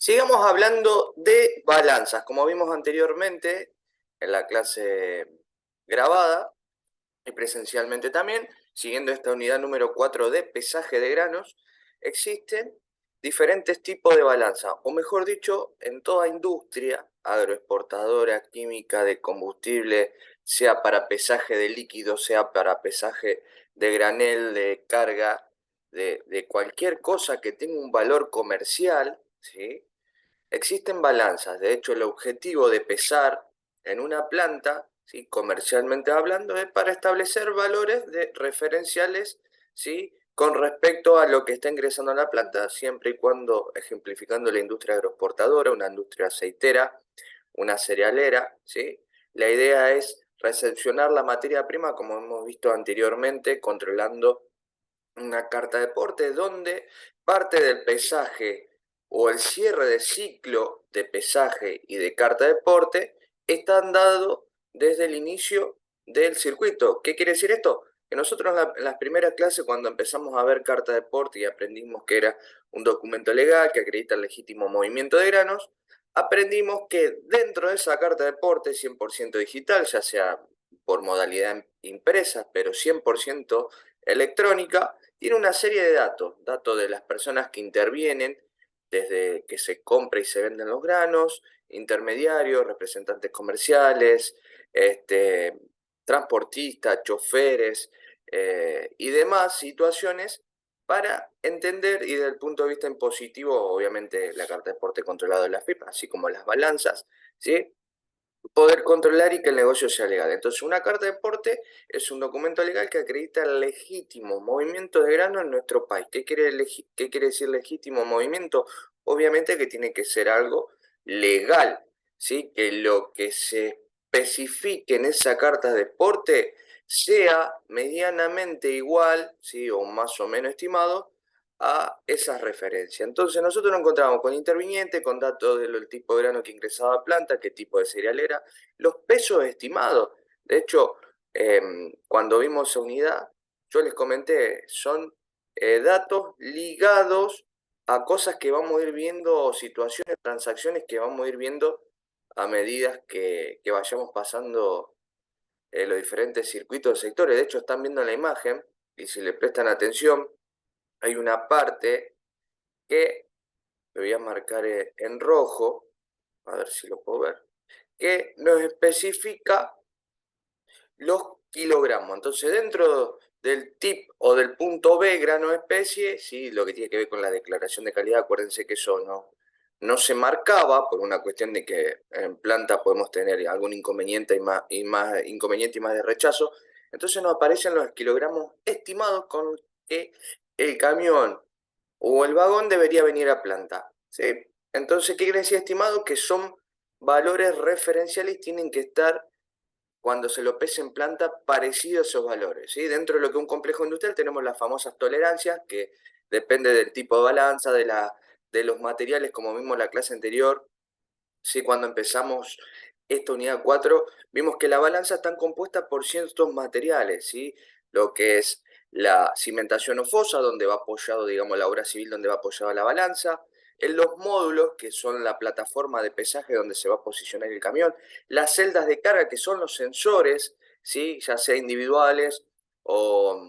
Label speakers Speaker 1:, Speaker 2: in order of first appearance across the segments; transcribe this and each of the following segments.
Speaker 1: Sigamos hablando de balanzas. Como vimos anteriormente en la clase grabada y presencialmente también, siguiendo esta unidad número 4 de pesaje de granos, existen diferentes tipos de balanza, o mejor dicho, en toda industria agroexportadora, química, de combustible, sea para pesaje de líquido, sea para pesaje de granel, de carga, de cualquier cosa que tenga un valor comercial, ¿sí? Existen balanzas. De hecho, el objetivo de pesar en una planta, ¿sí?, comercialmente hablando, es para establecer valores referenciales, ¿sí?, con respecto a lo que está ingresando a la planta, siempre y cuando, ejemplificando la industria agroexportadora, una industria aceitera, una cerealera, ¿sí? La idea es recepcionar la materia prima, como hemos visto anteriormente, controlando una carta de porte donde parte del pesaje o el cierre de ciclo de pesaje y de carta de porte están dados desde el inicio del circuito. ¿Qué quiere decir esto? Que nosotros en las primeras clases, cuando empezamos a ver carta de porte y aprendimos que era un documento legal que acredita el legítimo movimiento de granos, aprendimos que dentro de esa carta de porte 100% digital, ya sea por modalidad impresa, pero 100% electrónica, tiene una serie de datos, datos de las personas que intervienen desde que se compra y se venden los granos, intermediarios, representantes comerciales, transportistas, choferes y demás situaciones para entender, y desde el punto de vista impositivo, obviamente la carta de porte controlado de la FIP, así como las balanzas, ¿sí?, poder controlar y que el negocio sea legal. Entonces, una carta de porte es un documento legal que acredita el legítimo movimiento de grano en nuestro país. ¿Qué quiere decir legítimo movimiento? Obviamente que tiene que ser algo legal, ¿sí? Que lo que se especifique en esa carta de porte sea medianamente igual, ¿sí?, o más o menos estimado a esas referencias. Entonces nosotros nos encontramos con interviniente, con datos del tipo de grano que ingresaba a planta, qué tipo de cereal era, los pesos estimados. De hecho, cuando vimos esa unidad, yo les comenté, son datos ligados a cosas que vamos a ir viendo, situaciones, transacciones que vamos a ir viendo a medida que vayamos pasando los diferentes circuitos del sector. De hecho, están viendo la imagen y si le prestan atención, hay una parte que lo voy a marcar en rojo, a ver si lo puedo ver, que nos especifica los kilogramos. Entonces, dentro del tip o del punto B, grano de especie, sí, lo que tiene que ver con la declaración de calidad, acuérdense que eso no se marcaba por una cuestión de que en planta podemos tener algún inconveniente y más inconveniente y más de rechazo. Entonces nos aparecen los kilogramos estimados con que el camión o el vagón debería venir a planta, ¿sí? Entonces, ¿qué quiere decir estimado? Que son valores referenciales, tienen que estar cuando se lo pese en planta parecido a esos valores, ¿sí? Dentro de lo que es un complejo industrial tenemos las famosas tolerancias, que depende del tipo de balanza, de los materiales, como vimos en la clase anterior, ¿sí? Cuando empezamos esta unidad 4 vimos que la balanza está compuesta por ciertos materiales, ¿sí? Lo que es la cimentación ofosa, donde va apoyado, digamos, la obra civil, donde va apoyada la balanza, en los módulos, que son la plataforma de pesaje donde se va a posicionar el camión, las celdas de carga, que son los sensores, ¿sí? Ya sea individuales o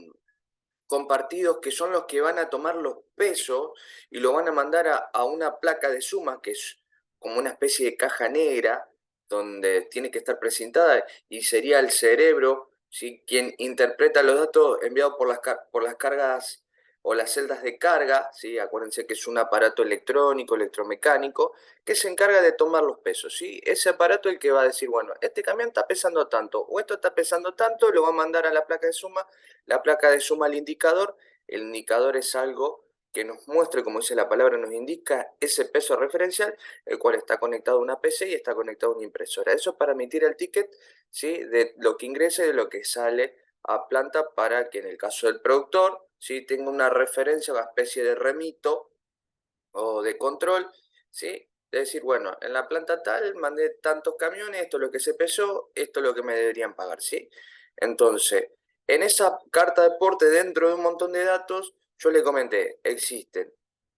Speaker 1: compartidos, que son los que van a tomar los pesos y lo van a mandar a una placa de suma, que es como una especie de caja negra, donde tiene que estar presentada y sería el cerebro, ¿sí? Quien interpreta los datos enviados por las cargas o las celdas de carga, ¿sí? Acuérdense que es un aparato electrónico, electromecánico, que se encarga de tomar los pesos, ¿sí? Ese aparato es el que va a decir, bueno, este camión está pesando tanto, o esto está pesando tanto, lo va a mandar a la placa de suma, la placa de suma al indicador. El indicador es algo que nos muestre, como dice la palabra, nos indica ese peso referencial, el cual está conectado a una PC y está conectado a una impresora. Eso es para emitir el ticket, ¿sí? De lo que ingresa y de lo que sale a planta, para que en el caso del productor, ¿sí? Tenga una referencia, una especie de remito o de control, ¿sí? De decir, bueno, en la planta tal mandé tantos camiones, esto es lo que se pesó, esto es lo que me deberían pagar, ¿sí? Entonces, en esa carta de porte, dentro de un montón de datos, yo le comenté, existen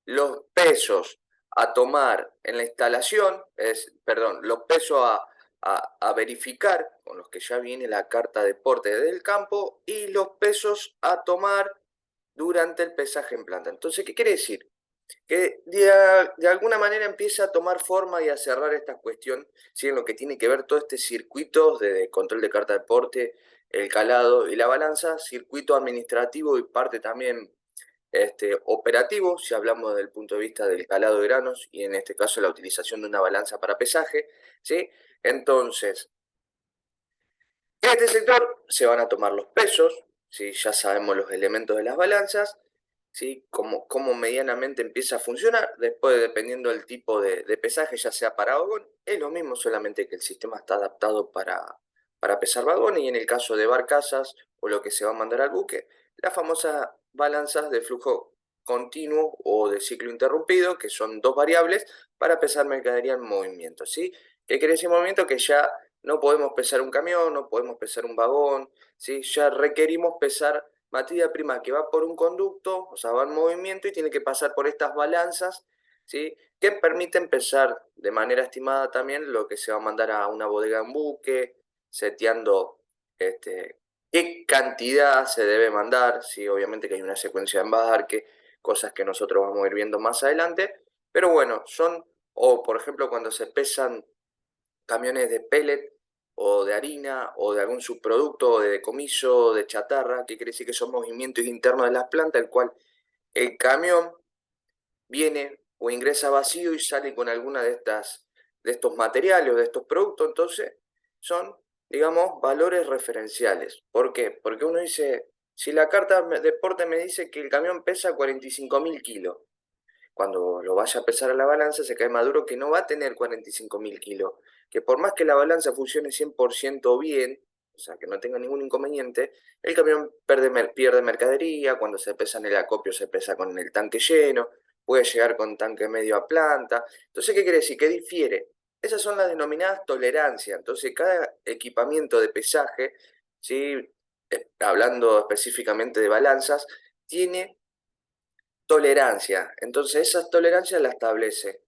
Speaker 1: los pesos a tomar en la instalación, perdón, los pesos a verificar, con los que ya viene la carta de porte del campo, y los pesos a tomar durante el pesaje en planta. Entonces, ¿qué quiere decir? Que de alguna manera empieza a tomar forma y a cerrar esta cuestión, ¿sí? En lo que tiene que ver todo este circuito de control de carta de porte, el calado y la balanza, circuito administrativo y parte también operativo, si hablamos desde el punto de vista del calado de granos y en este caso la utilización de una balanza para pesaje, ¿sí? Entonces, en este sector se van a tomar los pesos, ¿sí? Ya sabemos los elementos de las balanzas, ¿sí? Cómo medianamente empieza a funcionar. Después, dependiendo del tipo de pesaje, ya sea para vagón, es lo mismo, solamente que el sistema está adaptado para pesar vagón, y en el caso de barcazas o lo que se va a mandar al buque, las famosas balanzas de flujo continuo o de ciclo interrumpido, que son dos variables para pesar mercadería en movimiento, ¿sí? ¿Qué quiere decir movimiento? Que ya no podemos pesar un camión, no podemos pesar un vagón, ¿sí? Ya requerimos pesar materia prima que va por un conducto, o sea, va en movimiento y tiene que pasar por estas balanzas, ¿sí? Que permiten pesar de manera estimada también lo que se va a mandar a una bodega en buque, seteando qué cantidad se debe mandar, ¿sí? Obviamente que hay una secuencia de embarque, cosas que nosotros vamos a ir viendo más adelante, pero bueno, o por ejemplo cuando se pesan camiones de pellet o de harina o de algún subproducto o de decomiso o de chatarra, que quiere decir que son movimientos internos de las plantas, el cual el camión viene o ingresa vacío y sale con alguna de estos materiales o de estos productos. Entonces son, digamos, valores referenciales. ¿Por qué? Porque uno dice, si la carta de porte me dice que el camión pesa 45.000 kilos, cuando lo vaya a pesar a la balanza, se cae maduro que no va a tener 45.000 kilos, que por más que la balanza funcione 100% bien, o sea, que no tenga ningún inconveniente, el camión pierde mercadería, cuando se pesa en el acopio se pesa con el tanque lleno, puede llegar con tanque medio a planta. Entonces, ¿qué quiere decir? ¿Qué difiere? Esas son las denominadas tolerancias. Entonces, cada equipamiento de pesaje, ¿sí? Hablando específicamente de balanzas, tiene tolerancia. Entonces, esas tolerancias las establece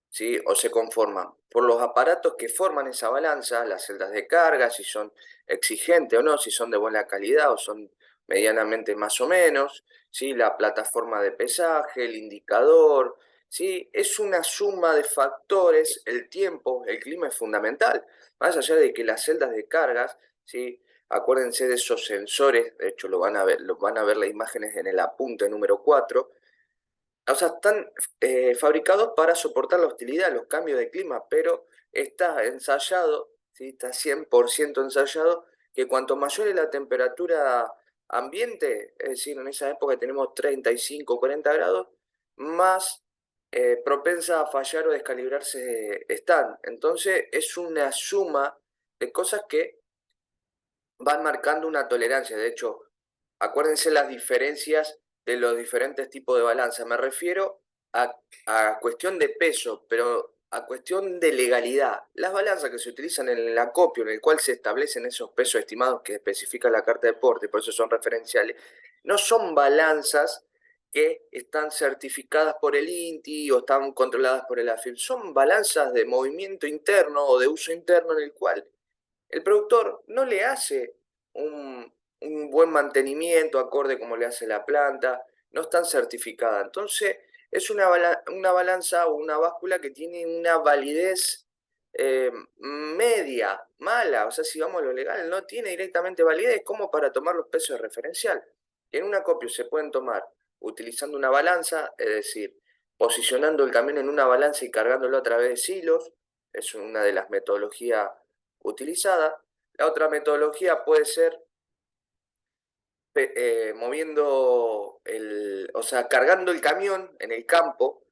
Speaker 1: ¿sí? O se conforman por los aparatos que forman esa balanza, las celdas de carga, si son exigentes o no, si son de buena calidad o son medianamente más o menos, ¿sí? La plataforma de pesaje, el indicador, ¿sí? Es una suma de factores, el tiempo, el clima es fundamental, más allá de que las celdas de cargas, ¿sí? Acuérdense de esos sensores, de hecho lo van a ver las imágenes en el apunte número 4. O sea, están fabricados para soportar la hostilidad, los cambios de clima, pero está ensayado, ¿sí? Está 100% ensayado, que cuanto mayor es la temperatura ambiente, es decir, en esa época tenemos 35, 40 grados, más propensa a fallar o descalibrarse están. Entonces, es una suma de cosas que van marcando una tolerancia. De hecho, acuérdense las diferencias de los diferentes tipos de balanza. Me refiero a cuestión de peso, pero a cuestión de legalidad. Las balanzas que se utilizan en el acopio, en el cual se establecen esos pesos estimados que especifica la Carta de Porte, por eso son referenciales, no son balanzas que están certificadas por el INTI o están controladas por el AFIP. Son balanzas de movimiento interno o de uso interno en el cual el productor no le hace un buen mantenimiento acorde como le hace la planta, no están certificadas. Entonces, es una balanza o una báscula que tiene una validez media, mala. O sea, si vamos a lo legal, no tiene directamente validez como para tomar los pesos de referencial. En un acopio se pueden tomar utilizando una balanza, es decir, posicionando el camión en una balanza y cargándolo a través de silos. Es una de las metodologías utilizada. La otra metodología puede ser moviendo o sea, cargando el camión en el campo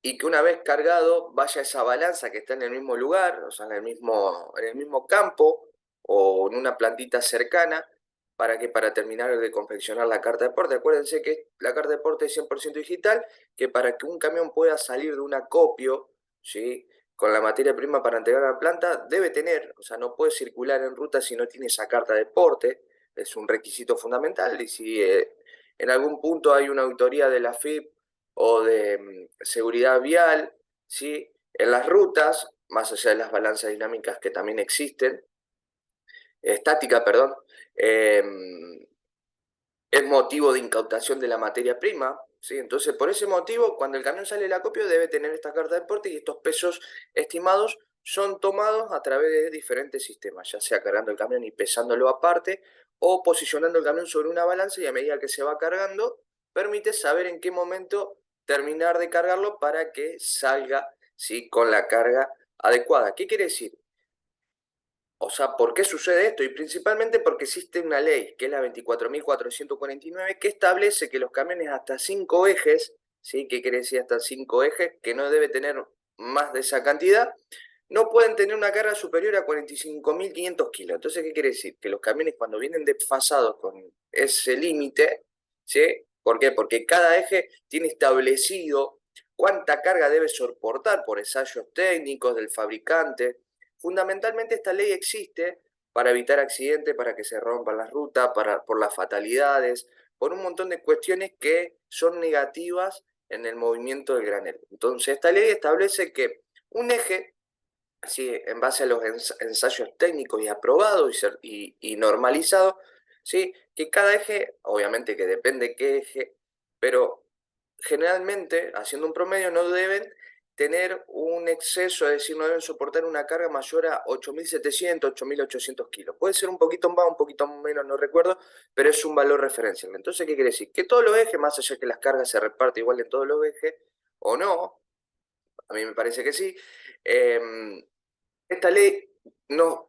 Speaker 1: y que una vez cargado vaya esa balanza que está en el mismo lugar, o sea, en el mismo campo o en una plantita cercana, para que para terminar de confeccionar la carta de porte. Acuérdense que la carta de porte es 100% digital, que para que un camión pueda salir de un acopio, ¿sí? Con la materia prima para entregar a la planta, debe tener, o sea, no puede circular en ruta si no tiene esa carta de porte, es un requisito fundamental, y si en algún punto hay una auditoría de la FIP o de seguridad vial, ¿sí? En las rutas, más allá de las balanzas dinámicas que también existen, estática, perdón, eh, es motivo de incautación de la materia prima, ¿sí? Entonces, por ese motivo, cuando el camión sale del acopio, debe tener esta carta de porte y estos pesos estimados son tomados a través de diferentes sistemas, ya sea cargando el camión y pesándolo aparte, o posicionando el camión sobre una balanza y a medida que se va cargando, permite saber en qué momento terminar de cargarlo para que salga, ¿sí? Con la carga adecuada. ¿Qué quiere decir? O sea, ¿por qué sucede esto? Y principalmente porque existe una ley, que es la 24.449, que establece que los camiones hasta 5 ejes, ¿sí? ¿Qué quiere decir hasta 5 ejes? Que no debe tener más de esa cantidad, no pueden tener una carga superior a 45.500 kilos. Entonces, ¿qué quiere decir? Que los camiones cuando vienen desfasados con ese límite, ¿sí? ¿Por qué? Porque cada eje tiene establecido cuánta carga debe soportar por ensayos técnicos del fabricante. Fundamentalmente esta ley existe para evitar accidentes, para que se rompan las rutas, por las fatalidades, por un montón de cuestiones que son negativas en el movimiento del granel. Entonces esta ley establece que un eje, así, en base a los ensayos técnicos y aprobados y normalizados, ¿sí? Que cada eje, obviamente que depende qué eje, pero generalmente, haciendo un promedio, no deben tener un exceso, es decir, no deben soportar una carga mayor a 8.700, 8.800 kilos. Puede ser un poquito más, un poquito menos, no recuerdo, pero es un valor referencial. Entonces, ¿qué quiere decir? Que todos los ejes, más allá que las cargas se reparten igual en todos los ejes, o no, a mí me parece que sí, esta ley nos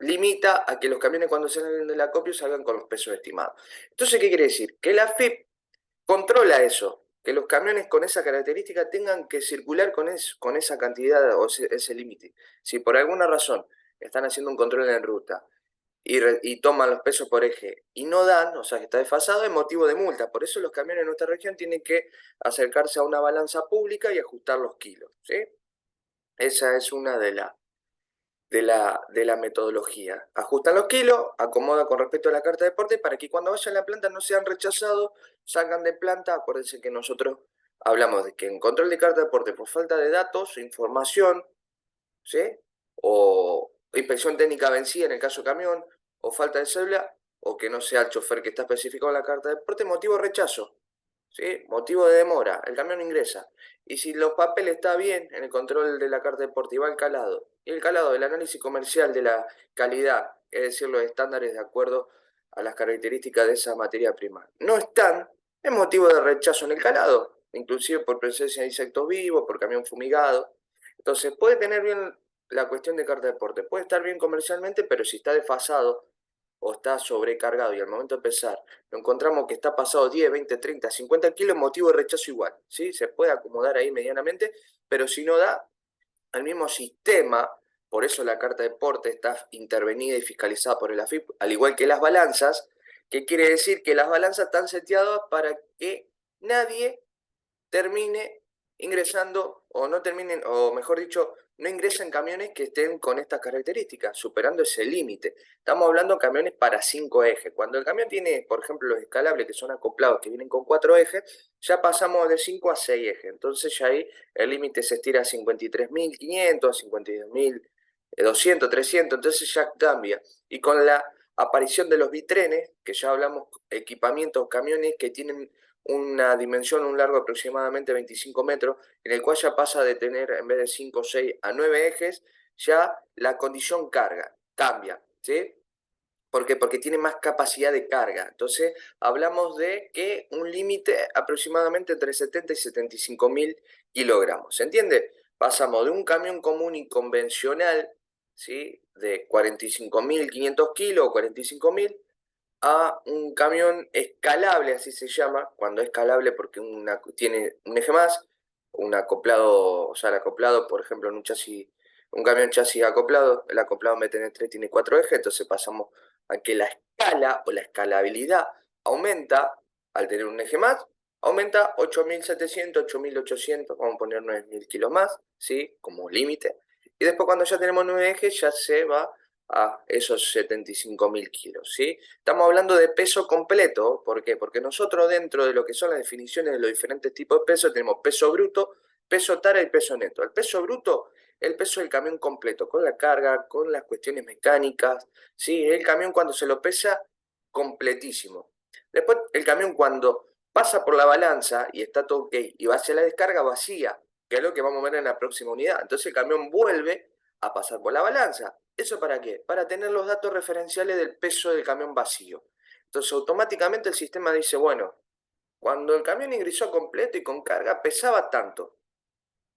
Speaker 1: limita a que los camiones cuando salen del acopio salgan con los pesos estimados. Entonces, ¿qué quiere decir? Que la FIP controla eso, que los camiones con esa característica tengan que circular con esa cantidad o ese límite. Si por alguna razón están haciendo un control en ruta y toman los pesos por eje y no dan, o sea que está desfasado, es motivo de multa. Por eso los camiones en nuestra región tienen que acercarse a una balanza pública y ajustar los kilos, ¿sí? Esa es una de la metodología. Ajustan los kilos, acomoda con respecto a la carta de porte para que cuando vayan a la planta no sean rechazados, salgan de planta. Acuérdense que nosotros hablamos de que en control de carta de porte por falta de datos, información, ¿sí? O inspección técnica vencida en el caso camión, o falta de cédula, o que no sea el chofer que está especificado en la carta de porte, motivo de rechazo, ¿sí? Motivo de demora, el camión ingresa. Y si los papeles está bien en el control de la carta de porte y va el calado, y el calado del análisis comercial de la calidad, es decir, los estándares de acuerdo a las características de esa materia prima, no están, es motivo de rechazo en el calado, inclusive por presencia de insectos vivos, por camión fumigado. Entonces puede tener bien la cuestión de carta de porte, puede estar bien comercialmente, pero si está desfasado o está sobrecargado y al momento de empezar lo encontramos que está pasado 10, 20, 30, 50 kilos, motivo de rechazo igual, ¿sí? Se puede acomodar ahí medianamente, pero si no da, al mismo sistema, por eso la carta de porte está intervenida y fiscalizada por el AFIP, al igual que las balanzas, que quiere decir que las balanzas están seteadas para que nadie termine ingresando o no terminen, o mejor dicho, no ingresen camiones que estén con estas características, superando ese límite. Estamos hablando de camiones para 5 ejes. Cuando el camión tiene, por ejemplo, los escalables que son acoplados, que vienen con 4 ejes, ya pasamos de 5 a 6 ejes. Entonces ya ahí el límite se estira a 53.500, a 52.200, 300, entonces ya cambia. Y con la aparición de los bitrenes, que ya hablamos, equipamientos, camiones que tienen una dimensión, un largo aproximadamente 25 metros, en el cual ya pasa de tener en vez de 5, 6 a 9 ejes, ya la condición cambia, ¿sí? ¿Por qué? Porque tiene más capacidad de carga. Entonces, hablamos de que un límite aproximadamente entre 70 y 75.000 kilogramos. ¿Se entiende? Pasamos de un camión común y convencional, ¿sí? De 45.500 kilos o 45.000, a un camión escalable, así se llama, cuando es escalable porque tiene un eje más, un acoplado, o sea, el acoplado, por ejemplo, en un chasis, un camión chasis acoplado, el acoplado MTN3 tiene 4 ejes, entonces pasamos a que la escala o la escalabilidad aumenta al tener un eje más, aumenta 8.700, 8.800, vamos a poner 9.000 kilos más, ¿sí? Como límite. Y después cuando ya tenemos 9 ejes ya se va a esos 75.000 kilos, ¿sí? Estamos hablando de peso completo, ¿por qué? Porque nosotros dentro de lo que son las definiciones de los diferentes tipos de peso tenemos peso bruto, peso tara y peso neto. El peso bruto, el peso del camión completo, con la carga, con las cuestiones mecánicas, ¿sí? El camión cuando se lo pesa completísimo. Después el camión cuando pasa por la balanza y está todo ok y va hacia la descarga vacía, que es lo que vamos a ver en la próxima unidad. Entonces el camión vuelve a pasar por la balanza. ¿Eso para qué? Para tener los datos referenciales del peso del camión vacío. Entonces automáticamente el sistema dice, bueno, cuando el camión ingresó completo y con carga pesaba tanto.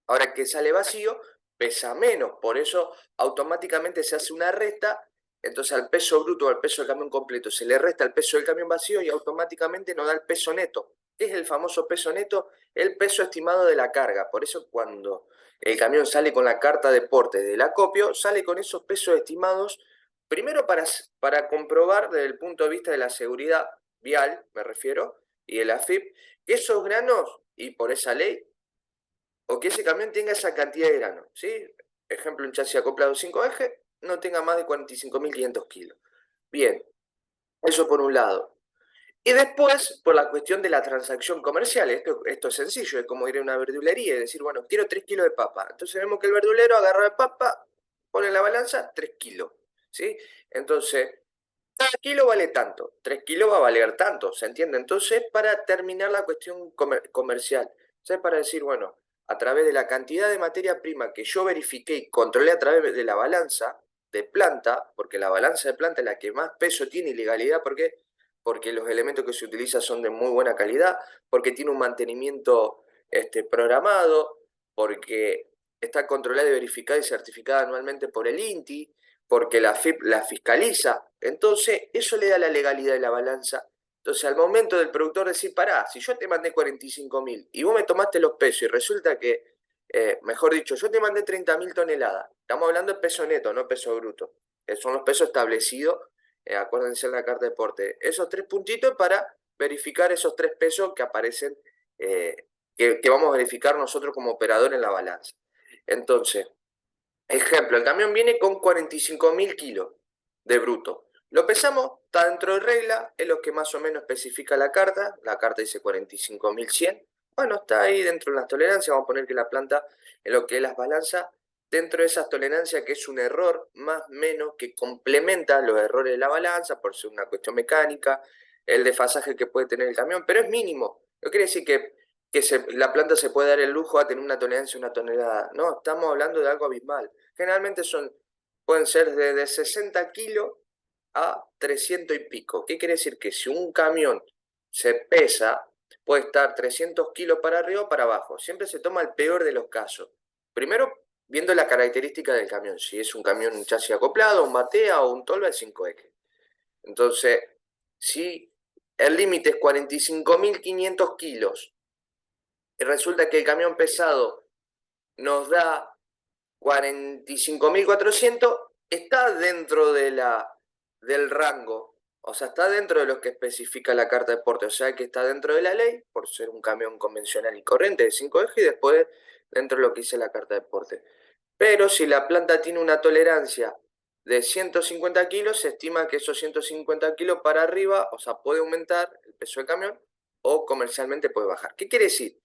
Speaker 1: Ahora que sale vacío, pesa menos. Por eso automáticamente se hace una resta. Entonces al peso bruto o al peso del camión completo se le resta el peso del camión vacío y automáticamente nos da el peso neto. ¿Qué es el famoso peso neto? El peso estimado de la carga. Por eso cuando el camión sale con la carta de porte del acopio, sale con esos pesos estimados, primero para comprobar desde el punto de vista de la seguridad vial, me refiero, y el AFIP, que esos granos, y por esa ley, o que ese camión tenga esa cantidad de grano, ¿sí? Ejemplo, un chasis acoplado 5 ejes, no tenga más de 45.500 kilos. Bien, eso por un lado. Y después, por la cuestión de la transacción comercial, esto es sencillo, es como ir a una verdulería y decir, bueno, quiero 3 kilos de papa. Entonces vemos que el verdulero agarra la papa, pone en la balanza 3 kilos, ¿sí? Entonces, cada kilo vale tanto, 3 kilos va a valer tanto, ¿se entiende? Entonces, para terminar la cuestión comercial, ¿sabes? Para decir, bueno, a través de la cantidad de materia prima que yo verifiqué y controlé a través de la balanza de planta, porque la balanza de planta es la que más peso tiene y legalidad, ¿por qué? Porque los elementos que se utilizan son de muy buena calidad, porque tiene un mantenimiento programado, porque está controlada y verificada y certificada anualmente por el INTI, porque la FIP la fiscaliza. Entonces, eso le da la legalidad de la balanza. Entonces, al momento del productor decir, pará, si yo te mandé 45.000 y vos me tomaste los pesos y resulta que, mejor dicho, yo te mandé 30.000 toneladas, estamos hablando de peso neto, no peso bruto, son los pesos establecidos, acuérdense en la carta de porte. Esos 3 puntitos para verificar esos 3 pesos que aparecen, que vamos a verificar nosotros como operador en la balanza. Entonces, ejemplo, el camión viene con 45.000 kilos de bruto. Lo pesamos, está dentro de regla, es lo que más o menos especifica la carta. La carta dice 45.100. Bueno, está ahí dentro de las tolerancias, vamos a poner que la planta, en lo que las balanza, dentro de esas tolerancias, que es un error más o menos que complementa los errores de la balanza, por ser una cuestión mecánica, el desfasaje que puede tener el camión, pero es mínimo. No quiere decir que la planta se puede dar el lujo a tener una tolerancia de 1 tonelada. No, estamos hablando de algo abismal. Generalmente pueden ser de 60 kilos a 300 y pico. ¿Qué quiere decir? Que si un camión se pesa, puede estar 300 kilos para arriba o para abajo. Siempre se toma el peor de los casos. Primero, viendo la característica del camión. Si es un camión un chasis acoplado, un batea o un tolva de 5 ejes. Entonces, si el límite es 45.500 kilos y resulta que el camión pesado nos da 45.400, está dentro del rango, o sea, está dentro de lo que especifica la carta de porte, o sea que está dentro de la ley, por ser un camión convencional y corriente de 5 ejes, y después dentro de lo que dice la carta de porte. Pero si la planta tiene una tolerancia de 150 kilos, se estima que esos 150 kilos para arriba, o sea, puede aumentar el peso del camión o comercialmente puede bajar. ¿Qué quiere decir?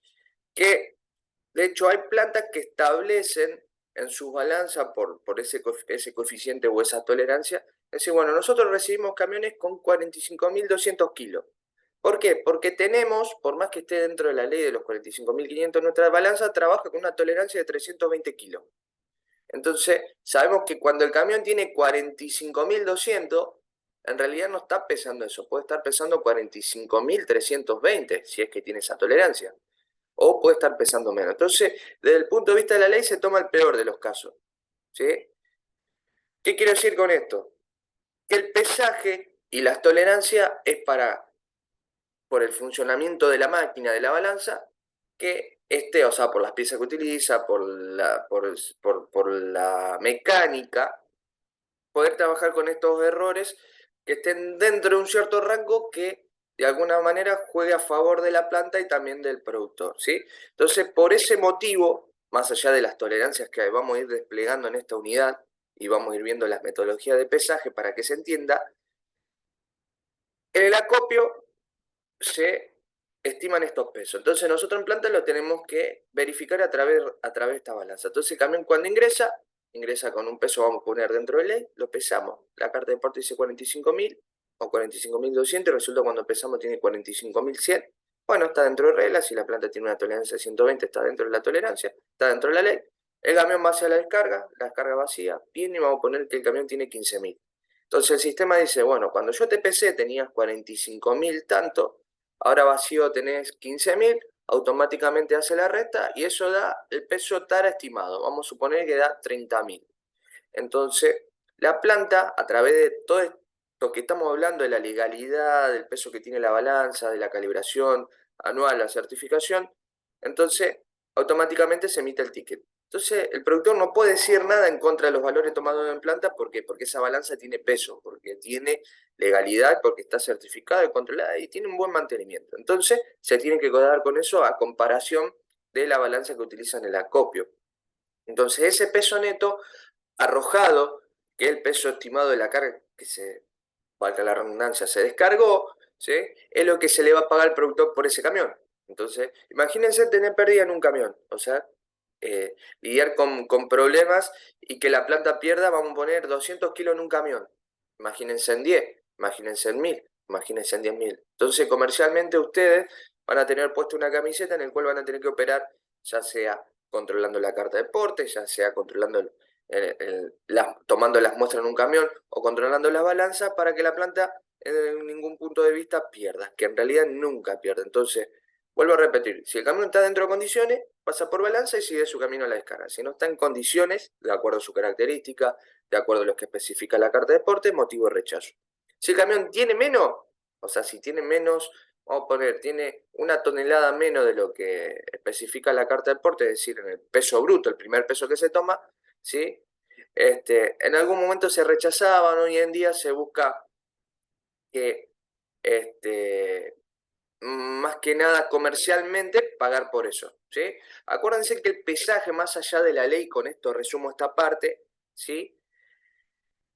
Speaker 1: Que de hecho hay plantas que establecen en sus balanzas por ese coeficiente o esa tolerancia, es decir, bueno, nosotros recibimos camiones con 45.200 kilos. ¿Por qué? Porque tenemos, por más que esté dentro de la ley de los 45.500, nuestra balanza trabaja con una tolerancia de 320 kilos. Entonces, sabemos que cuando el camión tiene 45.200, en realidad no está pesando eso, puede estar pesando 45.320, si es que tiene esa tolerancia, o puede estar pesando menos. Entonces, desde el punto de vista de la ley, se toma el peor de los casos, ¿sí? ¿Qué quiero decir con esto? Que el pesaje y las tolerancias es por el funcionamiento de la máquina, de la balanza, que esté, o sea, por las piezas que utiliza, por la mecánica, poder trabajar con estos errores que estén dentro de un cierto rango que de alguna manera juegue a favor de la planta y también del productor, ¿sí? Entonces, por ese motivo, más allá de las tolerancias que vamos a ir desplegando en esta unidad y vamos a ir viendo las metodologías de pesaje para que se entienda, en el acopio se estiman estos pesos. Entonces nosotros en planta lo tenemos que verificar a través de esta balanza. Entonces el camión cuando ingresa con un peso, vamos a poner dentro de ley, lo pesamos. La carta de porte dice 45.000 o 45.200, resulta cuando pesamos tiene 45.100. Bueno, está dentro de reglas, si la planta tiene una tolerancia de 120, está dentro de la tolerancia, está dentro de la ley. El camión va hacia la descarga vacía, bien, y vamos a poner que el camión tiene 15.000. Entonces el sistema dice, bueno, cuando yo te pesé tenías 45.000 tanto, ahora vacío tenés 15.000, automáticamente hace la resta y eso da el peso tara estimado. Vamos a suponer que da 30.000. Entonces, la planta, a través de todo esto que estamos hablando, de la legalidad, del peso que tiene la balanza, de la calibración anual, la certificación, entonces automáticamente se emite el ticket. Entonces, el productor no puede decir nada en contra de los valores tomados en planta porque esa balanza tiene peso, porque tiene legalidad, porque está certificada y controlada y tiene un buen mantenimiento. Entonces, se tiene que quedar con eso a comparación de la balanza que utilizan en el acopio. Entonces, ese peso neto arrojado, que es el peso estimado de la carga que valga la redundancia, se descargó, ¿sí? Es lo que se le va a pagar al productor por ese camión. Entonces, imagínense tener pérdida en un camión, o sea, lidiar con problemas y que la planta pierda, vamos a poner 200 kilos en un camión. Imagínense en 10, imagínense en 1000, imagínense en 10.000. Entonces, comercialmente ustedes van a tener puesto una camiseta en la cual van a tener que operar, ya sea controlando la carta de porte, ya sea controlando tomando las muestras en un camión o controlando las balanzas para que la planta en ningún punto de vista pierda, que en realidad nunca pierde. Entonces, vuelvo a repetir, si el camión está dentro de condiciones, pasa por balanza y sigue su camino a la descarga. Si no está en condiciones, de acuerdo a su característica, de acuerdo a lo que especifica la carta de porte, motivo de rechazo. Si el camión tiene menos, o sea, si tiene menos, vamos a poner, tiene 1 tonelada menos de lo que especifica la carta de porte, es decir, en el peso bruto, el primer peso que se toma, ¿sí? En algún momento se rechazaban, hoy en día se busca que, más que nada comercialmente, pagar por eso, ¿sí? Acuérdense que el pesaje, más allá de la ley, con esto resumo esta parte, ¿sí?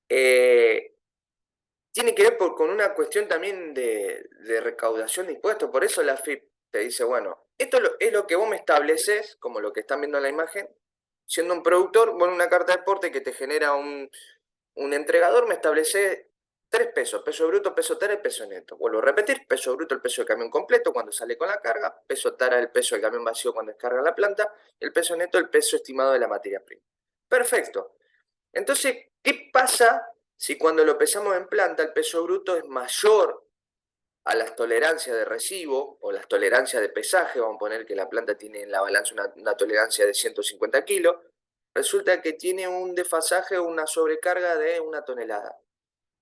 Speaker 1: Tiene que ver con una cuestión también de recaudación de impuestos, por eso la AFIP te dice, bueno, es lo que vos me estableces, como lo que están viendo en la imagen, siendo un productor, bueno, una carta de porte que te genera un entregador, me establece 3 pesos, peso bruto, peso tara y peso neto. Vuelvo a repetir, peso bruto el peso del camión completo cuando sale con la carga, peso tara el peso del camión vacío cuando descarga la planta, y el peso neto el peso estimado de la materia prima. Perfecto. Entonces, ¿qué pasa si cuando lo pesamos en planta el peso bruto es mayor a las tolerancias de recibo o las tolerancias de pesaje? Vamos a poner que la planta tiene en la balanza una tolerancia de 150 kilos, resulta que tiene un desfasaje o una sobrecarga de 1 tonelada.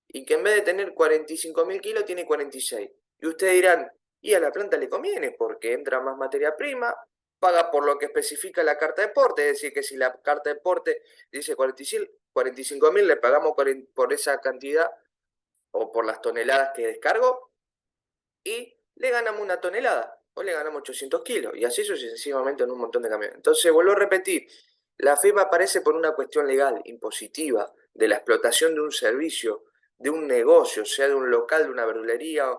Speaker 1: Y que en vez de tener 45.000 kilos, tiene 46. Y ustedes dirán, y a la planta le conviene porque entra más materia prima, paga por lo que especifica la carta de porte, es decir, que si la carta de porte dice 45.000, le pagamos por esa cantidad o por las toneladas que descargó y le ganamos 1 tonelada o le ganamos 800 kilos y así sucesivamente en un montón de camiones. Entonces, vuelvo a repetir, la firma aparece por una cuestión legal, impositiva, de la explotación de un servicio, de un negocio, sea de un local, de una verdulería,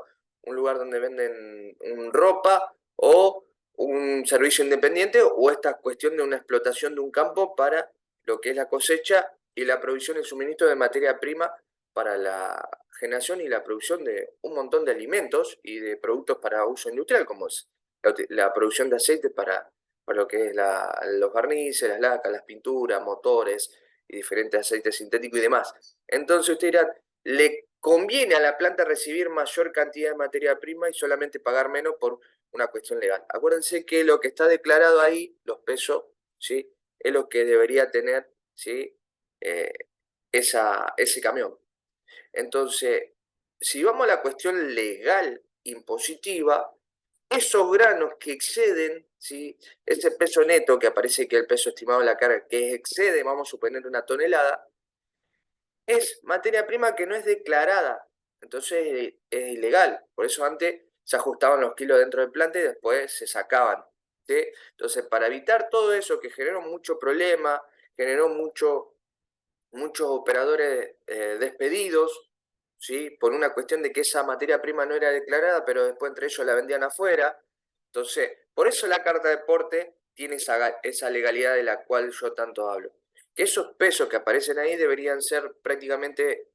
Speaker 1: un lugar donde venden ropa o un servicio independiente, o esta cuestión de una explotación de un campo para lo que es la cosecha y la provisión y el suministro de materia prima para la generación y la producción de un montón de alimentos y de productos para uso industrial, como es la producción de aceite para lo que es los barnices, las lacas, las pinturas, motores y diferentes aceites sintéticos y demás. Entonces usted dirá, ¿le conviene a la planta recibir mayor cantidad de materia prima y solamente pagar menos por una cuestión legal? Acuérdense que lo que está declarado ahí, los pesos, ¿sí? Es lo que debería tener, ¿sí? Eh, ese camión. Entonces, si vamos a la cuestión legal impositiva, esos granos que exceden, ¿sí? Ese peso neto que aparece que el peso estimado de la carga que excede, vamos a suponer 1 tonelada, es materia prima que no es declarada. Entonces es ilegal. Por eso antes se ajustaban los kilos dentro del plante y después se sacaban. ¿Sí? Entonces, para evitar todo eso que generó mucho problema, generó muchos operadores despedidos, ¿sí? Por una cuestión de que esa materia prima no era declarada, pero después entre ellos la vendían afuera. Entonces, por eso la carta de porte tiene esa legalidad de la cual yo tanto hablo. Que esos pesos que aparecen ahí deberían ser prácticamente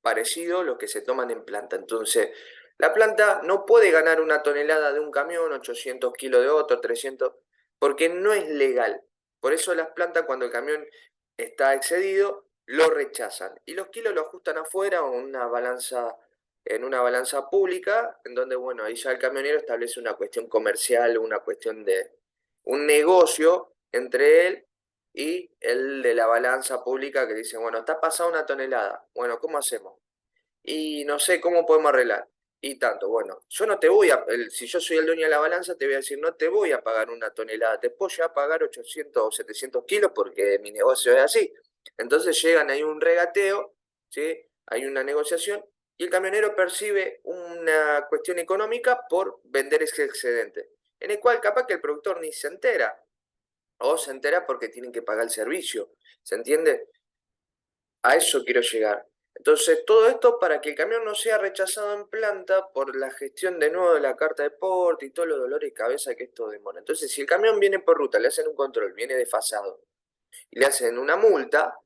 Speaker 1: parecidos a los que se toman en planta. Entonces, la planta no puede ganar 1 tonelada de un camión, 800 kilos de otro, 300, porque no es legal. Por eso las plantas, cuando el camión está excedido, lo rechazan. Y los kilos lo ajustan afuera o en una balanza pública, en donde, bueno, ahí ya el camionero establece una cuestión comercial, una cuestión de un negocio entre él y el de la balanza pública que dice, bueno, está pasada 1 tonelada. Bueno, ¿cómo hacemos? Y no sé cómo podemos arreglar. Y tanto, bueno, yo no te voy si yo soy el dueño de la balanza, te voy a decir, no te voy a pagar 1 tonelada, te puedo ya pagar 800 o 700 kilos porque mi negocio es así. Entonces llegan ahí un regateo, ¿sí? Hay una negociación y el camionero percibe una cuestión económica por vender ese excedente, en el cual capaz que el productor ni se entera, o se entera porque tienen que pagar el servicio, ¿se entiende? A eso quiero llegar. Entonces, todo esto para que el camión no sea rechazado en planta por la gestión de nuevo de la carta de porte y todos los dolores de cabeza que esto demora. Entonces, si el camión viene por ruta, le hacen un control, viene desfasado y le hacen una multa,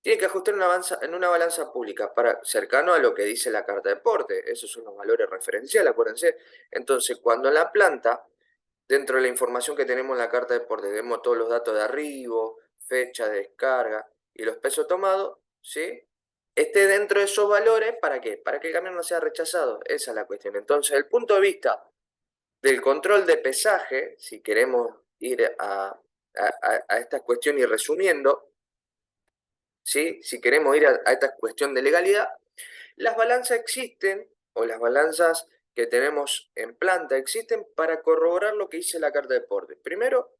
Speaker 1: tiene que ajustar en una balanza pública cercano a lo que dice la carta de porte. Esos son los valores referenciales, acuérdense. Entonces, cuando en la planta, dentro de la información que tenemos en la carta de porte, tenemos todos los datos de arribo, fecha de descarga y los pesos tomados, ¿sí? Esté dentro de esos valores, ¿para qué? Para que el camión no sea rechazado. Esa es la cuestión. Entonces, el punto de vista del control de pesaje, si queremos ir a esta cuestión y resumiendo, ¿sí? Si queremos ir a esta cuestión de legalidad, las balanzas existen, o las balanzas que tenemos en planta existen para corroborar lo que dice la carta de porte. Primero,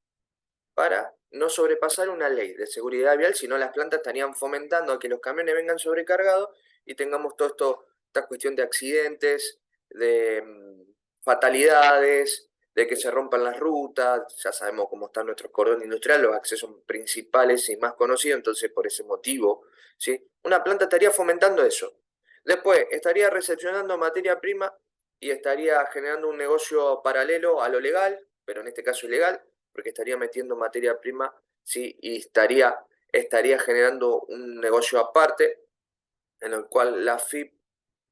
Speaker 1: para no sobrepasar una ley de seguridad vial, si no las plantas estarían fomentando a que los camiones vengan sobrecargados y tengamos todo esto, esta cuestión de accidentes, de fatalidades, de que se rompan las rutas, ya sabemos cómo está nuestro cordón industrial, los accesos principales y más conocidos, entonces por ese motivo, ¿sí? Una planta estaría fomentando eso. Después, estaría recepcionando materia prima y estaría generando un negocio paralelo a lo legal, pero en este caso ilegal, porque estaría metiendo materia prima, ¿sí? Y estaría generando un negocio aparte, en el cual la FIP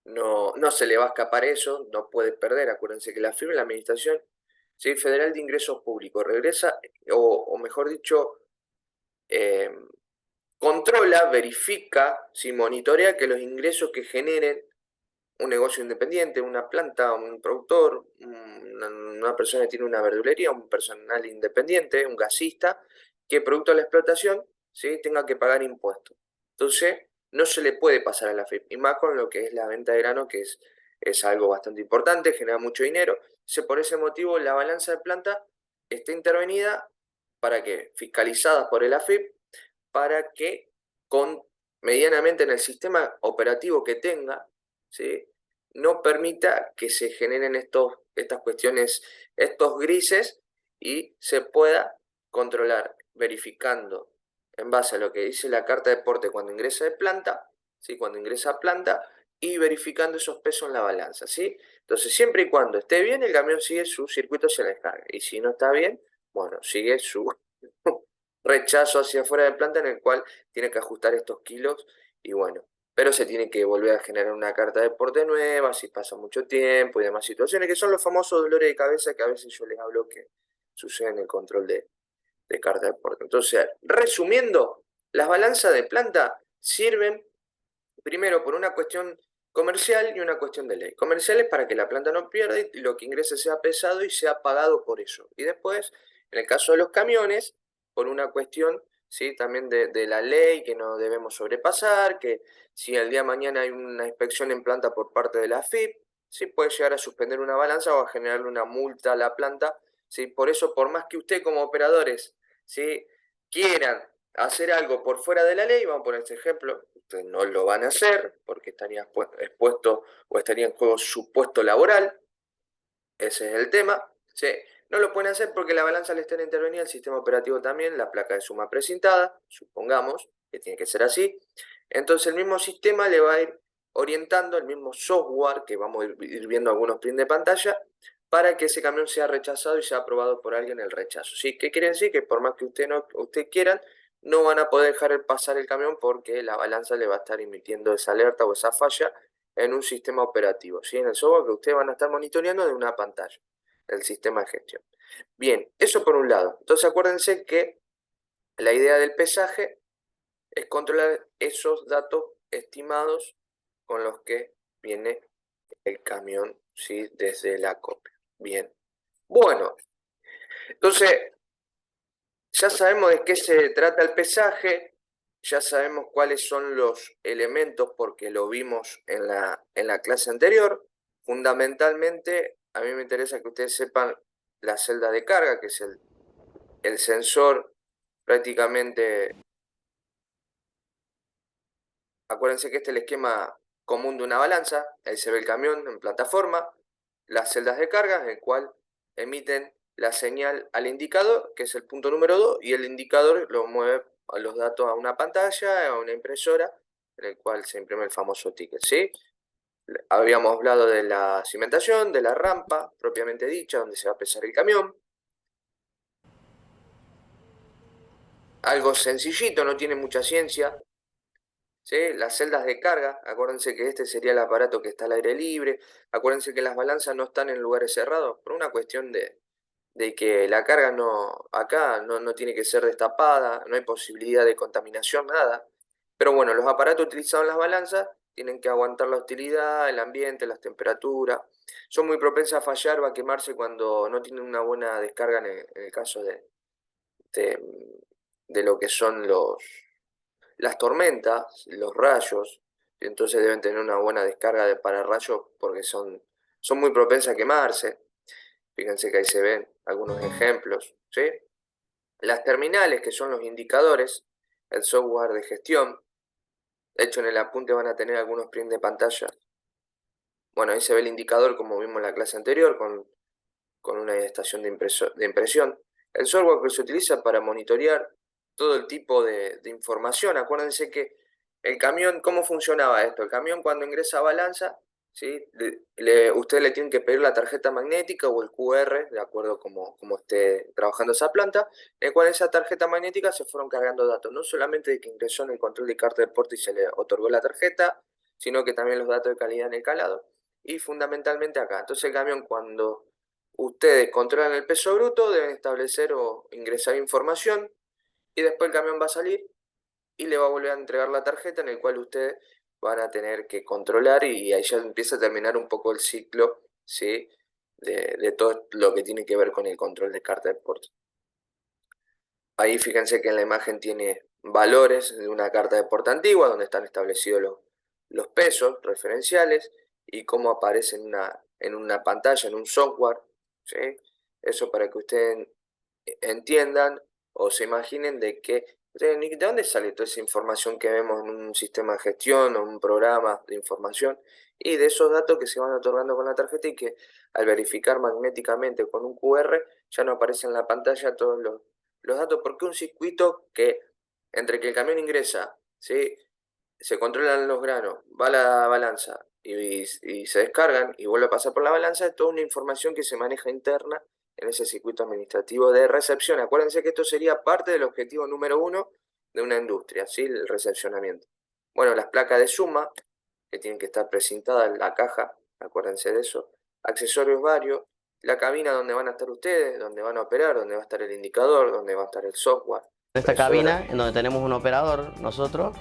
Speaker 1: no se le va a escapar eso, no puede perder. Acuérdense que la FIP es la Administración, ¿sí?, Federal de Ingresos Públicos. Regresa, o mejor dicho, eh, controla, verifica, ¿sí?, monitorea que los ingresos que generen un negocio independiente, una planta, un productor, una persona que tiene una verdulería, un personal independiente, un gasista, que producto de la explotación, ¿sí?, tenga que pagar impuestos. Entonces, no se le puede pasar a la FIP, y más con lo que es la venta de grano, que es algo bastante importante, genera mucho dinero. Entonces, por ese motivo, la balanza de planta está intervenida para que, fiscalizada por el AFIP, para que con medianamente en el sistema operativo que tenga, ¿sí?, no permita que se generen estas cuestiones, estos grises, y se pueda controlar verificando en base a lo que dice la carta de porte cuando ingresa de planta, ¿sí?, cuando ingresa a planta, y verificando esos pesos en la balanza, ¿sí? Entonces, siempre y cuando esté bien, el camión sigue su circuito hacia la descarga, y si no está bien, bueno, sigue su rechazo hacia afuera de planta, en el cual tiene que ajustar estos kilos, y bueno, pero se tiene que volver a generar una carta de porte nueva si pasa mucho tiempo y demás situaciones, que son los famosos dolores de cabeza que a veces yo les hablo que suceden en el control de carta de porte. Entonces, resumiendo, las balanzas de planta sirven primero por una cuestión comercial y una cuestión de ley. Comercial es para que la planta no pierda y lo que ingrese sea pesado y sea pagado por eso. Y después, en el caso de los camiones, por una cuestión, ¿sí?, también de la ley que no debemos sobrepasar, que si el día de mañana hay una inspección en planta por parte de la AFIP, sí puede llegar a suspender una balanza o a generarle una multa a la planta, ¿sí? Por eso, por más que usted como operadores, ¿sí?, quieran hacer algo por fuera de la ley, vamos a poner este ejemplo, ustedes no lo van a hacer porque estaría expuesto o estaría en juego su puesto laboral, ese es el tema, ¿sí? No lo pueden hacer porque la balanza le está intervenida, el sistema operativo también, la placa de suma precintada, supongamos que tiene que ser así. Entonces el mismo sistema le va a ir orientando, el mismo software, que vamos a ir viendo algunos prints de pantalla, para que ese camión sea rechazado y sea aprobado por alguien el rechazo, ¿sí? ¿Qué quiere decir? Que por más que usted quieran, no van a poder dejar pasar el camión porque la balanza le va a estar emitiendo esa alerta o esa falla en un sistema operativo, ¿sí?, en el software que ustedes van a estar monitoreando de una pantalla, el sistema de gestión. Bien, eso por un lado. Entonces acuérdense que la idea del pesaje es controlar esos datos estimados con los que viene el camión, ¿sí?, desde el acopio. Bien. Bueno, entonces ya sabemos de qué se trata el pesaje, ya sabemos cuáles son los elementos porque lo vimos en la clase anterior. Fundamentalmente, a mí me interesa que ustedes sepan la celda de carga, que es el sensor prácticamente. Acuérdense que este es el esquema común de una balanza, ahí se ve el camión en plataforma, las celdas de carga, en el cual emiten la señal al indicador, que es el punto número 2, y el indicador lo mueve a los datos a una pantalla, a una impresora, en el cual se imprime el famoso ticket, ¿sí? Habíamos hablado de la cimentación, de la rampa, propiamente dicha, donde se va a pesar el camión. Algo sencillito, no tiene mucha ciencia, ¿sí? Las celdas de carga, acuérdense que este sería el aparato que está al aire libre, acuérdense que las balanzas no están en lugares cerrados, por una cuestión de que la carga acá no tiene que ser destapada, no hay posibilidad de contaminación, nada. Pero bueno, los aparatos utilizados en las balanzas tienen que aguantar la hostilidad, el ambiente, las temperaturas, son muy propensas a fallar, va a quemarse cuando no tienen una buena descarga en el caso de, de lo que son las tormentas, los rayos, entonces deben tener una buena descarga de pararrayos porque son muy propensas a quemarse. Fíjense que ahí se ven algunos ejemplos, ¿sí? Las terminales, que son los indicadores, el software de gestión. De hecho, en el apunte van a tener algunos prints de pantalla. Bueno, ahí se ve el indicador como vimos en la clase anterior con una estación de impresión. El software que se utiliza para monitorear todo el tipo de información. Acuérdense que el camión, ¿cómo funcionaba esto? El camión cuando ingresa a balanza ¿sí? Ustedes le tienen que pedir la tarjeta magnética o el QR, de acuerdo como esté trabajando esa planta, en el cual esa tarjeta magnética se fueron cargando datos, no solamente de que ingresó en el control de carta de porte y se le otorgó la tarjeta, sino que también los datos de calidad en el calado, y fundamentalmente acá. Entonces el camión, cuando ustedes controlan el peso bruto, deben establecer o ingresar información, y después el camión va a salir y le va a volver a entregar la tarjeta en el cual ustedes van a tener que controlar y ahí ya empieza a terminar un poco el ciclo, ¿sí? de todo lo que tiene que ver con el control de carta de porte. Ahí fíjense que en la imagen tiene valores de una carta de porte antigua donde están establecidos los pesos referenciales y cómo aparece en una pantalla, en un software, ¿sí? Eso para que ustedes entiendan o se imaginen ¿de dónde sale toda esa información que vemos en un sistema de gestión o un programa de información? Y de esos datos que se van otorgando con la tarjeta y que al verificar magnéticamente con un QR ya no aparecen en la pantalla todos los datos, porque un circuito que entre que el camión ingresa, ¿sí? Se controlan los granos, va a la balanza y se descargan y vuelve a pasar por la balanza, es toda una información que se maneja interna en ese circuito administrativo de recepción. Acuérdense que esto sería parte del objetivo número 1 de una industria, ¿sí? El recepcionamiento. Bueno, las placas de suma, que tienen que estar precintadas en la caja, acuérdense de eso. Accesorios varios, la cabina donde van a estar ustedes, donde van a operar, donde va a estar el indicador, donde va a estar el software.
Speaker 2: En esta cabina, en donde tenemos un operador, nosotros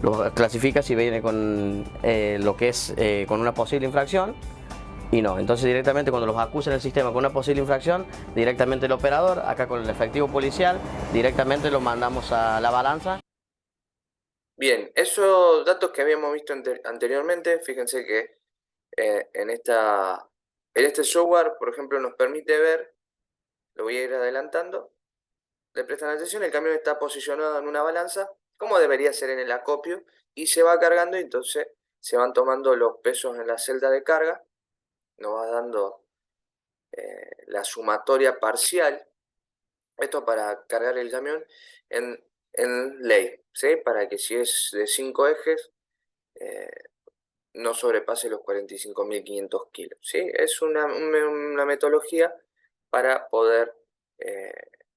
Speaker 2: lo clasifica si viene con lo que es con una posible infracción y no. Entonces directamente cuando los acusa en el sistema con una posible infracción, directamente el operador, acá con el efectivo policial, directamente lo mandamos a la balanza.
Speaker 1: Bien, esos datos que habíamos visto anteriormente, fíjense que en este software, por ejemplo, nos permite ver, lo voy a ir adelantando, le prestan atención, el camión está posicionado en una balanza, como debería ser en el acopio, y se va cargando y entonces se van tomando los pesos en la celda de carga, nos va dando la sumatoria parcial, esto para cargar el camión en ley, ¿sí? Para que si es de 5 ejes, eh, no sobrepase los 45.500 kilos, ¿sí? Es una metodología para poder eh,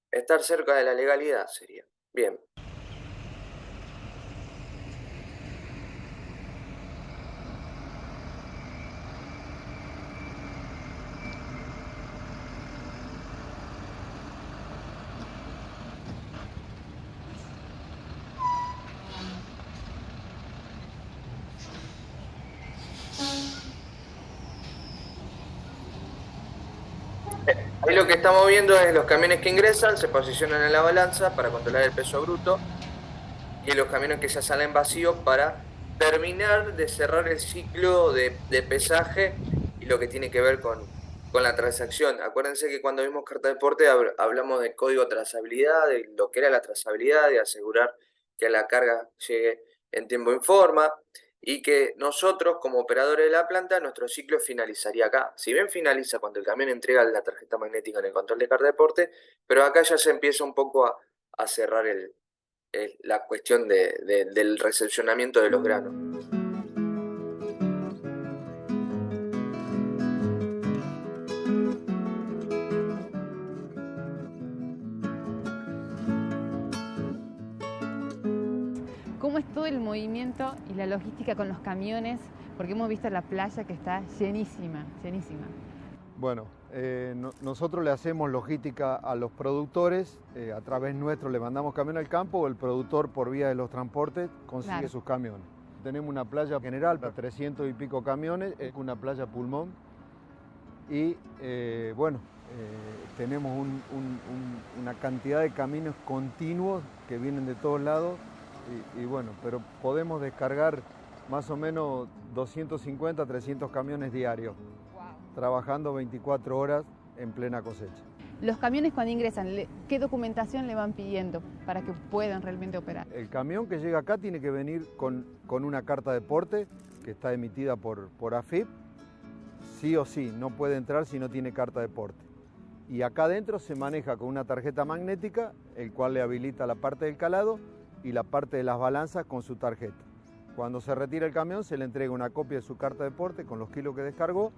Speaker 1: estar cerca de la legalidad, sería. Bien. Ahí lo que estamos viendo es los camiones que ingresan, se posicionan en la balanza para controlar el peso bruto y los camiones que ya salen vacíos para terminar de cerrar el ciclo de pesaje y lo que tiene que ver con la transacción. Acuérdense que cuando vimos carta de porte hablamos del código de trazabilidad, de lo que era la trazabilidad, de asegurar que la carga llegue en tiempo y forma y que nosotros como operadores de la planta, nuestro ciclo finalizaría acá. Si bien finaliza cuando el camión entrega la tarjeta magnética en el control de carta de porte, pero acá ya se empieza un poco a cerrar la cuestión del recepcionamiento de los granos.
Speaker 3: ¿Cómo es todo el movimiento y la logística con los camiones? Porque hemos visto la playa que está llenísima, llenísima.
Speaker 4: Bueno, nosotros le hacemos logística a los productores, a través nuestro le mandamos camión al campo o el productor por vía de los transportes consigue
Speaker 3: Claro.
Speaker 4: sus camiones. Tenemos una playa general para 300 y pico camiones, es una playa pulmón y tenemos una cantidad de caminos continuos que vienen de todos lados pero podemos descargar más o menos 250, 300 camiones diarios, trabajando 24 horas en plena cosecha.
Speaker 3: Los camiones cuando ingresan, ¿qué documentación le van pidiendo para que puedan realmente operar?
Speaker 4: El camión que llega acá tiene que venir con una carta de porte que está emitida por AFIP. Sí o sí, no puede entrar si no tiene carta de porte. Y acá adentro se maneja con una tarjeta magnética, el cual le habilita la parte del calado y la parte de las balanzas con su tarjeta. Cuando se retira el camión se le entrega una copia de su carta de porte con los kilos que descargó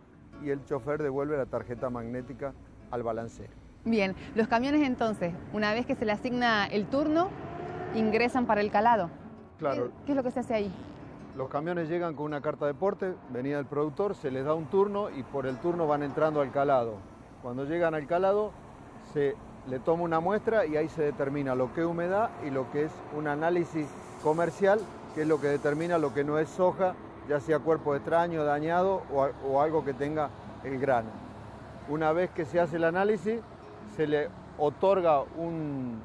Speaker 4: y el chofer devuelve la tarjeta magnética al balancero.
Speaker 3: Bien, los camiones entonces, una vez que se le asigna el turno, ingresan para el calado.
Speaker 4: Claro.
Speaker 3: ¿Qué es lo que se hace ahí?
Speaker 4: Los camiones llegan con una carta de porte, venía del productor, se les da un turno y por el turno van entrando al calado. Cuando llegan al calado se le toma una muestra y ahí se determina lo que es humedad y lo que es un análisis comercial, que es lo que determina lo que no es soja, ya sea cuerpo extraño, dañado o algo que tenga el grano. Una vez que se hace el análisis, se le otorga un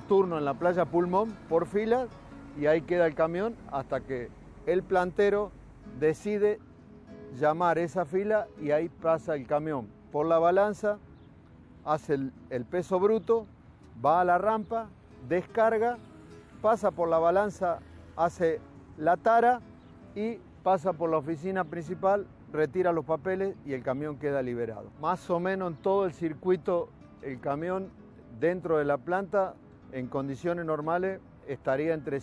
Speaker 4: turno en la playa Pulmón por fila y ahí queda el camión hasta que el plantero decide llamar esa fila y ahí pasa el camión por la balanza, hace el peso bruto, va a la rampa, descarga, pasa por la balanza, hace la tara y pasa por la oficina principal, retira los papeles y el camión queda liberado. Más o menos en todo el circuito, el camión dentro de la planta, en condiciones normales, estaría entre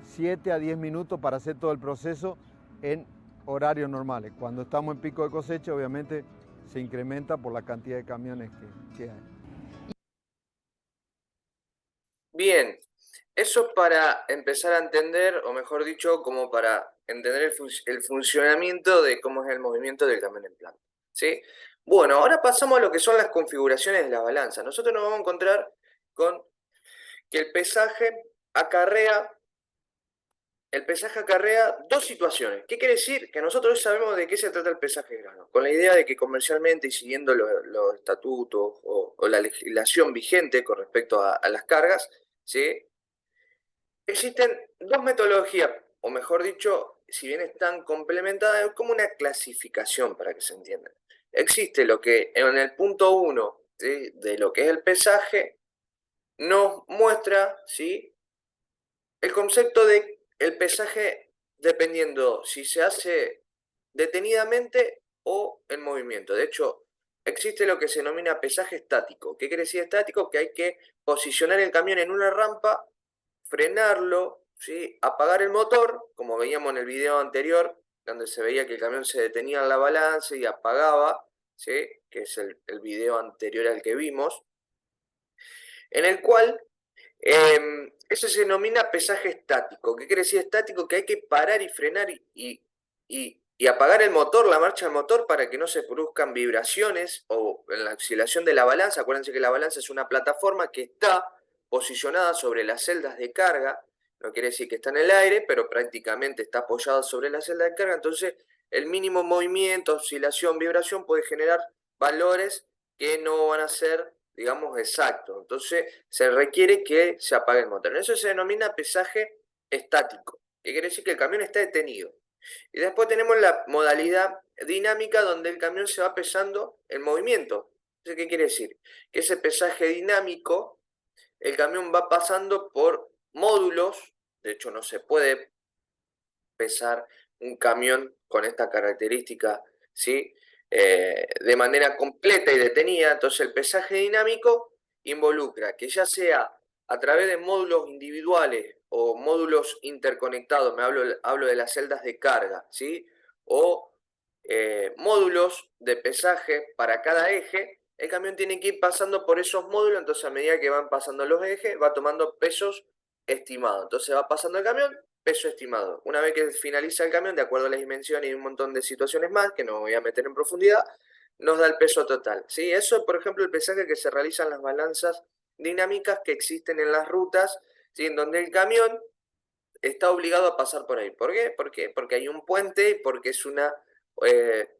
Speaker 4: 7 a 10 minutos para hacer todo el proceso en horarios normales. Cuando estamos en pico de cosecha, obviamente se incrementa por la cantidad de camiones que hay.
Speaker 1: Bien, eso para empezar a entender, o mejor dicho, como para entender el funcionamiento de cómo es el movimiento del camión en planta, ¿sí? Bueno, ahora pasamos a lo que son las configuraciones de la balanza. Nosotros nos vamos a encontrar con que el pesaje acarrea dos situaciones. ¿Qué quiere decir? Que nosotros sabemos de qué se trata el pesaje de grano, con la idea de que comercialmente y siguiendo los estatutos o la legislación vigente con respecto a las cargas, ¿sí? Existen dos metodologías, o mejor dicho, si bien están complementadas, es como una clasificación para que se entienda. Existe lo que en el punto 1, ¿sí?, de lo que es el pesaje, nos muestra, ¿sí?, el concepto de el pesaje dependiendo si se hace detenidamente o en movimiento. De hecho, existe lo que se denomina pesaje estático. ¿Qué quiere decir estático? Que hay que posicionar el camión en una rampa, frenarlo, ¿sí?, apagar el motor, como veíamos en el video anterior, donde se veía que el camión se detenía en la balanza y apagaba, ¿sí?, que es el video anterior al que vimos, en el cual eso se denomina pesaje estático. ¿Qué quiere decir estático? Que hay que parar y frenar y apagar el motor, la marcha del motor, para que no se produzcan vibraciones o en la oscilación de la balanza. Acuérdense que la balanza es una plataforma que está posicionada sobre las celdas de carga. No quiere decir que está en el aire, pero prácticamente está apoyada sobre la celda de carga. Entonces, el mínimo movimiento, oscilación, vibración puede generar valores que no van a ser, digamos, exactos. Entonces, se requiere que se apague el motor. Eso se denomina pesaje estático, que quiere decir que el camión está detenido. Y después tenemos la modalidad dinámica, donde el camión se va pesando en movimiento. ¿Qué quiere decir? Que ese pesaje dinámico, el camión va pasando por módulos. De hecho, no se puede pesar un camión con esta característica, ¿sí?, de manera completa y detenida. Entonces, el pesaje dinámico involucra que, ya sea a través de módulos individuales o módulos interconectados, hablo de las celdas de carga, ¿sí?, o módulos de pesaje para cada eje, el camión tiene que ir pasando por esos módulos. Entonces, a medida que van pasando los ejes, va tomando pesos estimados. Entonces, va pasando el camión, peso estimado. Una vez que finaliza el camión, de acuerdo a las dimensiones y un montón de situaciones más, que no voy a meter en profundidad, nos da el peso total, ¿sí? Eso es, por ejemplo, el pesaje que se realiza en las balanzas dinámicas que existen en las rutas, ¿sí?, en donde el camión está obligado a pasar por ahí. ¿Por qué? Porque hay un puente y porque es una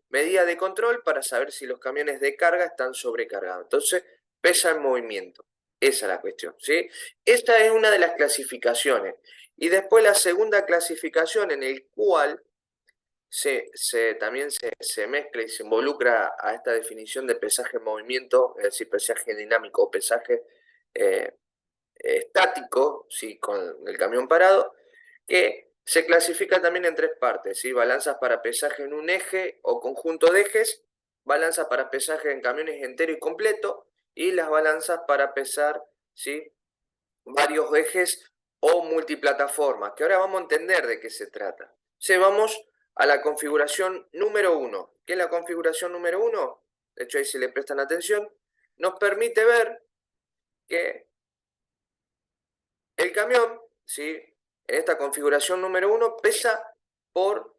Speaker 1: medida de control para saber si los camiones de carga están sobrecargados. Entonces, pesa en movimiento. Esa es la cuestión, ¿sí? Esta es una de las clasificaciones. Y después la segunda clasificación, en el cual también se mezcla y se involucra a esta definición de pesaje en movimiento, es decir, pesaje dinámico o pesaje estático, ¿sí?, con el camión parado, que se clasifica también en tres partes, ¿sí? Balanzas para pesaje en un eje o conjunto de ejes, balanzas para pesaje en camiones entero y completo, y las balanzas para pesar, ¿sí?, varios ejes o multiplataforma, que ahora vamos a entender de qué se trata. Entonces vamos a la configuración número 1. ¿Qué es la configuración número 1? De hecho, ahí si le prestan atención, nos permite ver que el camión, ¿sí?, en esta configuración número 1 pesa por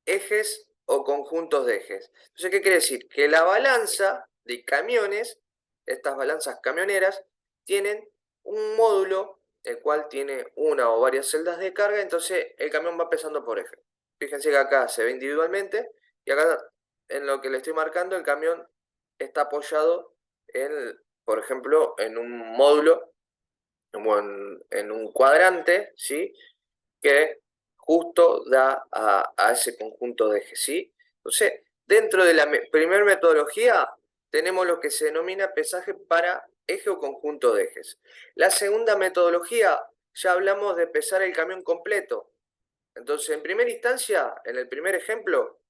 Speaker 1: ejes o conjuntos de ejes. Entonces, ¿qué quiere decir? Que la balanza de camiones, estas balanzas camioneras, tienen un módulo el cual tiene una o varias celdas de carga, entonces el camión va pesando por eje. Fíjense que acá se ve individualmente y acá en lo que le estoy marcando el camión está apoyado en, por ejemplo, en un módulo o en un cuadrante, ¿sí?, que justo da a ese conjunto de ejes, ¿sí? Entonces, dentro de la primera metodología tenemos lo que se denomina pesaje para eje o conjunto de ejes. La segunda metodología, ya hablamos de pesar el camión completo. Entonces, en primera instancia, en el primer ejemplo,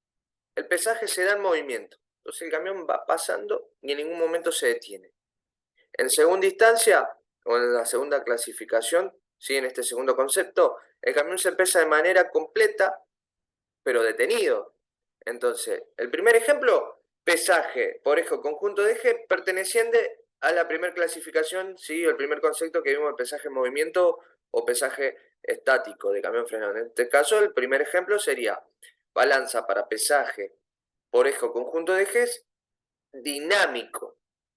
Speaker 1: el pesaje se da en movimiento. Entonces el camión va pasando y en ningún momento se detiene. En segunda instancia, o en la segunda clasificación, ¿sí?, en este segundo concepto, el camión se pesa de manera completa, pero detenido. Entonces, el primer ejemplo, pesaje por eje o conjunto de eje, perteneciente a la primera clasificación, ¿sí?, el primer concepto que vimos, el pesaje en movimiento o pesaje estático de camión frenado. En este caso, el primer ejemplo sería balanza para pesaje por eje o conjunto de ejes dinámico.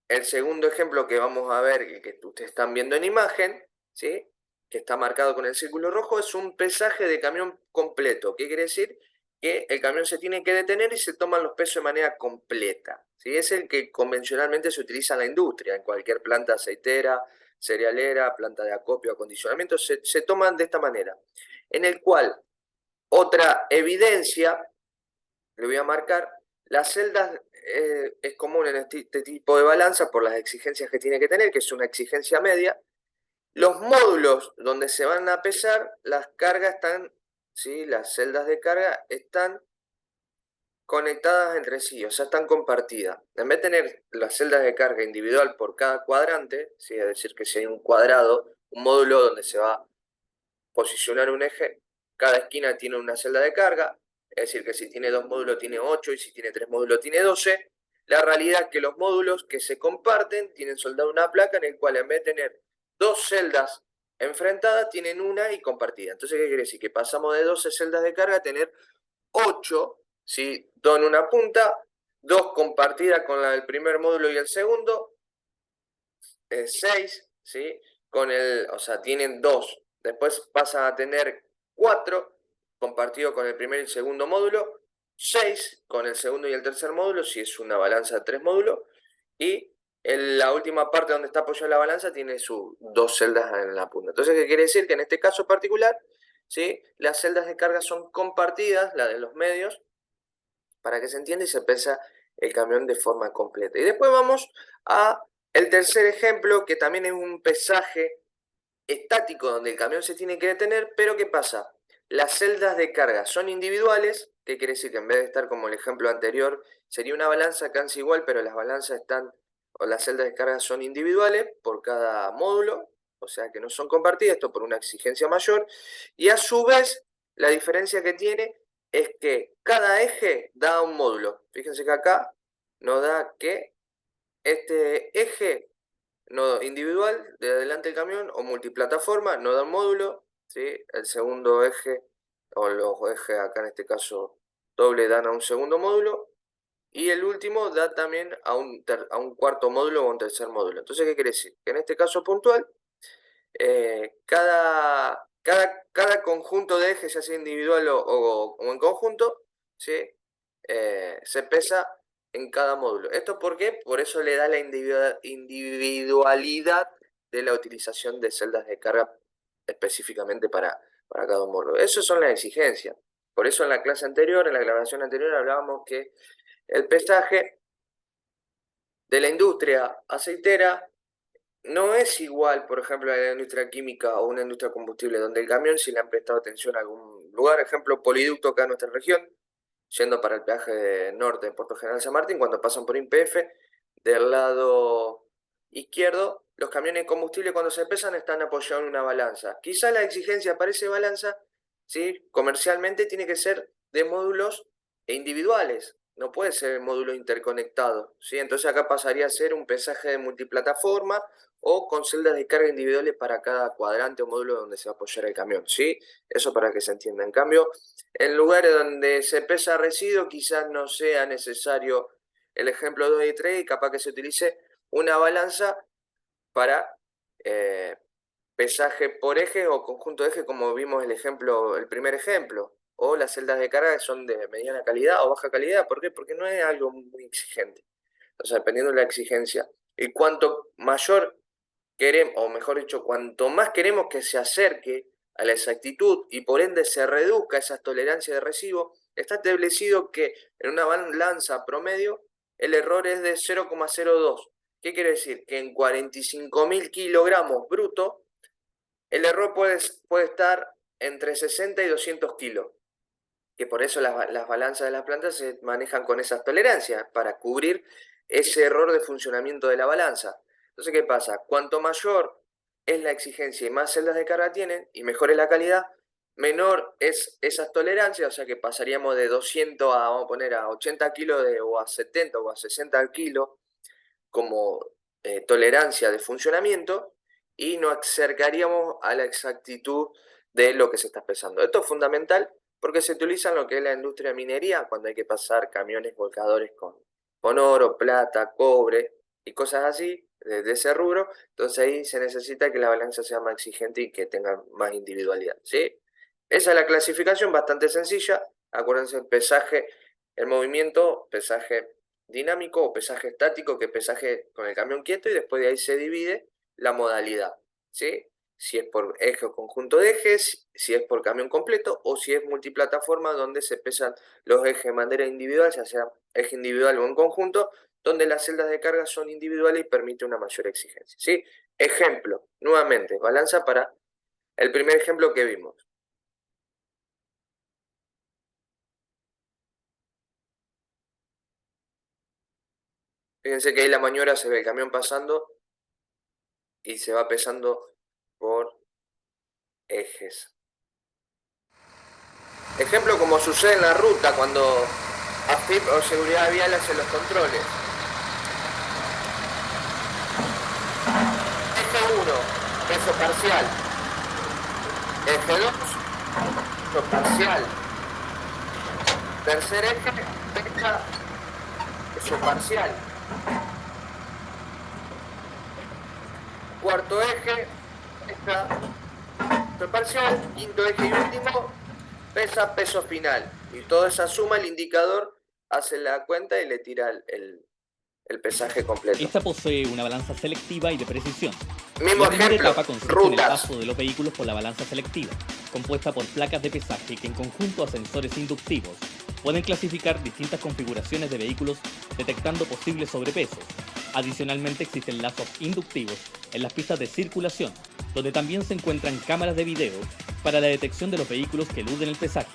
Speaker 1: El segundo ejemplo que vamos a ver, que ustedes están viendo en imagen, ¿sí?, que está marcado con el círculo rojo, es un pesaje de camión completo. ¿Qué quiere decir? Que el camión se tiene que detener y se toman los pesos de manera completa, ¿sí? Es el que convencionalmente se utiliza en la industria, en cualquier planta aceitera, cerealera, planta de acopio, acondicionamiento, se toman de esta manera. En el cual, otra evidencia, le voy a marcar, las celdas es común en este tipo de balanza por las exigencias que tiene que tener, que es una exigencia media. Los módulos donde se van a pesar, las cargas están, ¿sí?, las celdas de carga están conectadas entre sí, o sea, están compartidas. En vez de tener las celdas de carga individual por cada cuadrante, ¿sí?, es decir, que si hay un cuadrado, un módulo donde se va a posicionar un eje, cada esquina tiene una celda de carga, es decir, que si tiene 2 módulos tiene 8 y si tiene 3 módulos tiene 12. La realidad es que los módulos que se comparten tienen soldada una placa en el cual en vez de tener 2 celdas enfrentadas, tienen una y compartida. Entonces, ¿qué quiere decir? Que pasamos de 12 celdas de carga a tener 8, ¿sí?, 2 en una punta, 2 compartidas con la del primer módulo y el segundo, 6, ¿sí?, o sea, tienen 2. Después pasan a tener 4 compartido con el primer y el segundo módulo, 6 con el segundo y el tercer módulo, si es una balanza de 3 módulos, y en la última parte donde está apoyada la balanza tiene sus 2 celdas en la punta. Entonces, ¿qué quiere decir? Que en este caso particular, ¿sí?, las celdas de carga son compartidas, la de los medios, para que se entienda, y se pesa el camión de forma completa. Y después vamos a el tercer ejemplo, que también es un pesaje estático donde el camión se tiene que detener, pero ¿qué pasa? Las celdas de carga son individuales. ¿Qué quiere decir? Que en vez de estar como el ejemplo anterior, sería una balanza casi igual, pero las balanzas están, o las celdas de carga son individuales por cada módulo, o sea que no son compartidas, esto por una exigencia mayor, y a su vez, la diferencia que tiene es que cada eje da un módulo. Fíjense que acá nos da que este eje no individual de adelante del camión o multiplataforma no da un módulo, ¿sí? El segundo eje, o los ejes acá en este caso doble, dan a un segundo módulo, y el último da también a un cuarto módulo o un tercer módulo. Entonces, ¿qué quiere decir? Que en este caso puntual, cada conjunto de ejes, ya sea individual o en conjunto, ¿sí?, se pesa en cada módulo. ¿Esto por qué? Por eso le da la individualidad de la utilización de celdas de carga específicamente para cada módulo. Esas son las exigencias. Por eso en la clase anterior, en la grabación anterior, hablábamos que el pesaje de la industria aceitera no es igual, por ejemplo, a la industria química o una industria combustible, donde el camión, si le han prestado atención a algún lugar, ejemplo, Poliducto acá en nuestra región, yendo para el peaje norte de Puerto General San Martín, cuando pasan por YPF, del lado izquierdo los camiones de combustible cuando se pesan están apoyados en una balanza. Quizá la exigencia para esa balanza, ¿sí?, comercialmente tiene que ser de módulos individuales, no puede ser módulo interconectado, ¿sí? Entonces acá pasaría a ser un pesaje de multiplataforma o con celdas de carga individuales para cada cuadrante o módulo donde se va a apoyar el camión, ¿sí? Eso para que se entienda. En cambio, en lugares donde se pesa residuo quizás no sea necesario el ejemplo 2 y 3 y capaz que se utilice una balanza para pesaje por eje o conjunto de eje, como vimos el primer ejemplo, o las celdas de carga que son de mediana calidad o baja calidad. ¿Por qué? Porque no es algo muy exigente. O sea, dependiendo de la exigencia. Y cuanto mayor queremos, o mejor dicho, cuanto más queremos que se acerque a la exactitud y por ende se reduzca esa tolerancia de residuo, está establecido que en una balanza promedio el error es de 0,02. ¿Qué quiere decir? Que en 45.000 kilogramos bruto, el error puede estar entre 60 y 200 kilos. Que por eso las balanzas de las plantas se manejan con esas tolerancias, para cubrir ese error de funcionamiento de la balanza. Entonces, ¿qué pasa? Cuanto mayor es la exigencia y más celdas de carga tienen, y mejor es la calidad, menor es esas tolerancias, o sea que pasaríamos de 200 a, vamos a poner, a 80 kilos o a 70 o a 60 kilos como tolerancia de funcionamiento, y nos acercaríamos a la exactitud de lo que se está pesando. Esto es fundamental porque se utiliza en lo que es la industria de minería, cuando hay que pasar camiones volcadores con oro, plata, cobre y cosas así, de ese rubro. Entonces ahí se necesita que la balanza sea más exigente y que tenga más individualidad, ¿sí? Esa es la clasificación, bastante sencilla. Acuérdense, el pesaje, el movimiento, pesaje dinámico o pesaje estático, que pesaje con el camión quieto, y después de ahí se divide la modalidad, ¿sí? Si es por eje o conjunto de ejes, si es por camión completo o si es multiplataforma, donde se pesan los ejes de manera individual, ya sea eje individual o en conjunto, donde las celdas de carga son individuales y permite una mayor exigencia, ¿sí? Ejemplo, nuevamente, balanza para el primer ejemplo que vimos. Fíjense que ahí la maniobra se ve el camión pasando y se va pesando por ejes. Ejemplo como sucede en la ruta cuando AFIP o seguridad vial hace los controles. Eje 1, peso parcial. Eje 2, peso parcial. Tercer eje, peso parcial. Cuarto eje, peso parcial. Quinto eje y último, peso final. Y toda esa suma, el indicador hace la cuenta y le tira el pesaje completo.
Speaker 5: Esta posee una balanza selectiva y de precisión.
Speaker 1: Mismo
Speaker 5: La primera
Speaker 1: ejemplo,
Speaker 5: etapa consiste en el
Speaker 1: rutas.
Speaker 5: paso de los vehículos por la balanza selectiva, compuesta por placas de pesaje que en conjunto a sensores inductivos pueden clasificar distintas configuraciones de vehículos detectando posibles sobrepesos. Adicionalmente existen lazos inductivos en las pistas de circulación, donde también se encuentran cámaras de video para la detección de los vehículos que eluden el pesaje.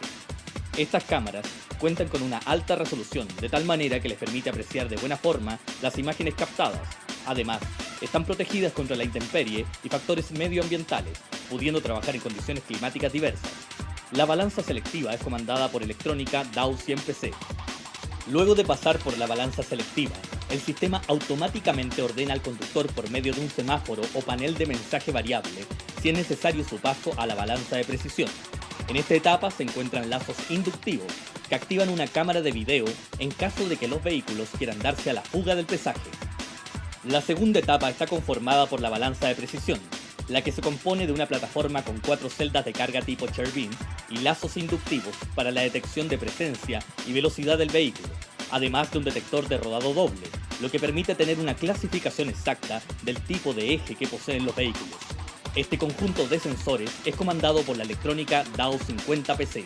Speaker 5: Estas cámaras cuentan con una alta resolución, de tal manera que les permite apreciar de buena forma las imágenes captadas. Además, están protegidas contra la intemperie y factores medioambientales, pudiendo trabajar en condiciones climáticas diversas. La balanza selectiva es comandada por electrónica DAW 100PC. Luego de pasar por la balanza selectiva, el sistema automáticamente ordena al conductor por medio de un semáforo o panel de mensaje variable si es necesario su paso a la balanza de precisión. En esta etapa se encuentran lazos inductivos que activan una cámara de video en caso de que los vehículos quieran darse a la fuga del pesaje. La segunda etapa está conformada por la balanza de precisión, la que se compone de una plataforma con 4 celdas de carga tipo Chervin y lazos inductivos para la detección de presencia y velocidad del vehículo, además de un detector de rodado doble, lo que permite tener una clasificación exacta del tipo de eje que poseen los vehículos. Este conjunto de sensores es comandado por la electrónica DAW 50PC.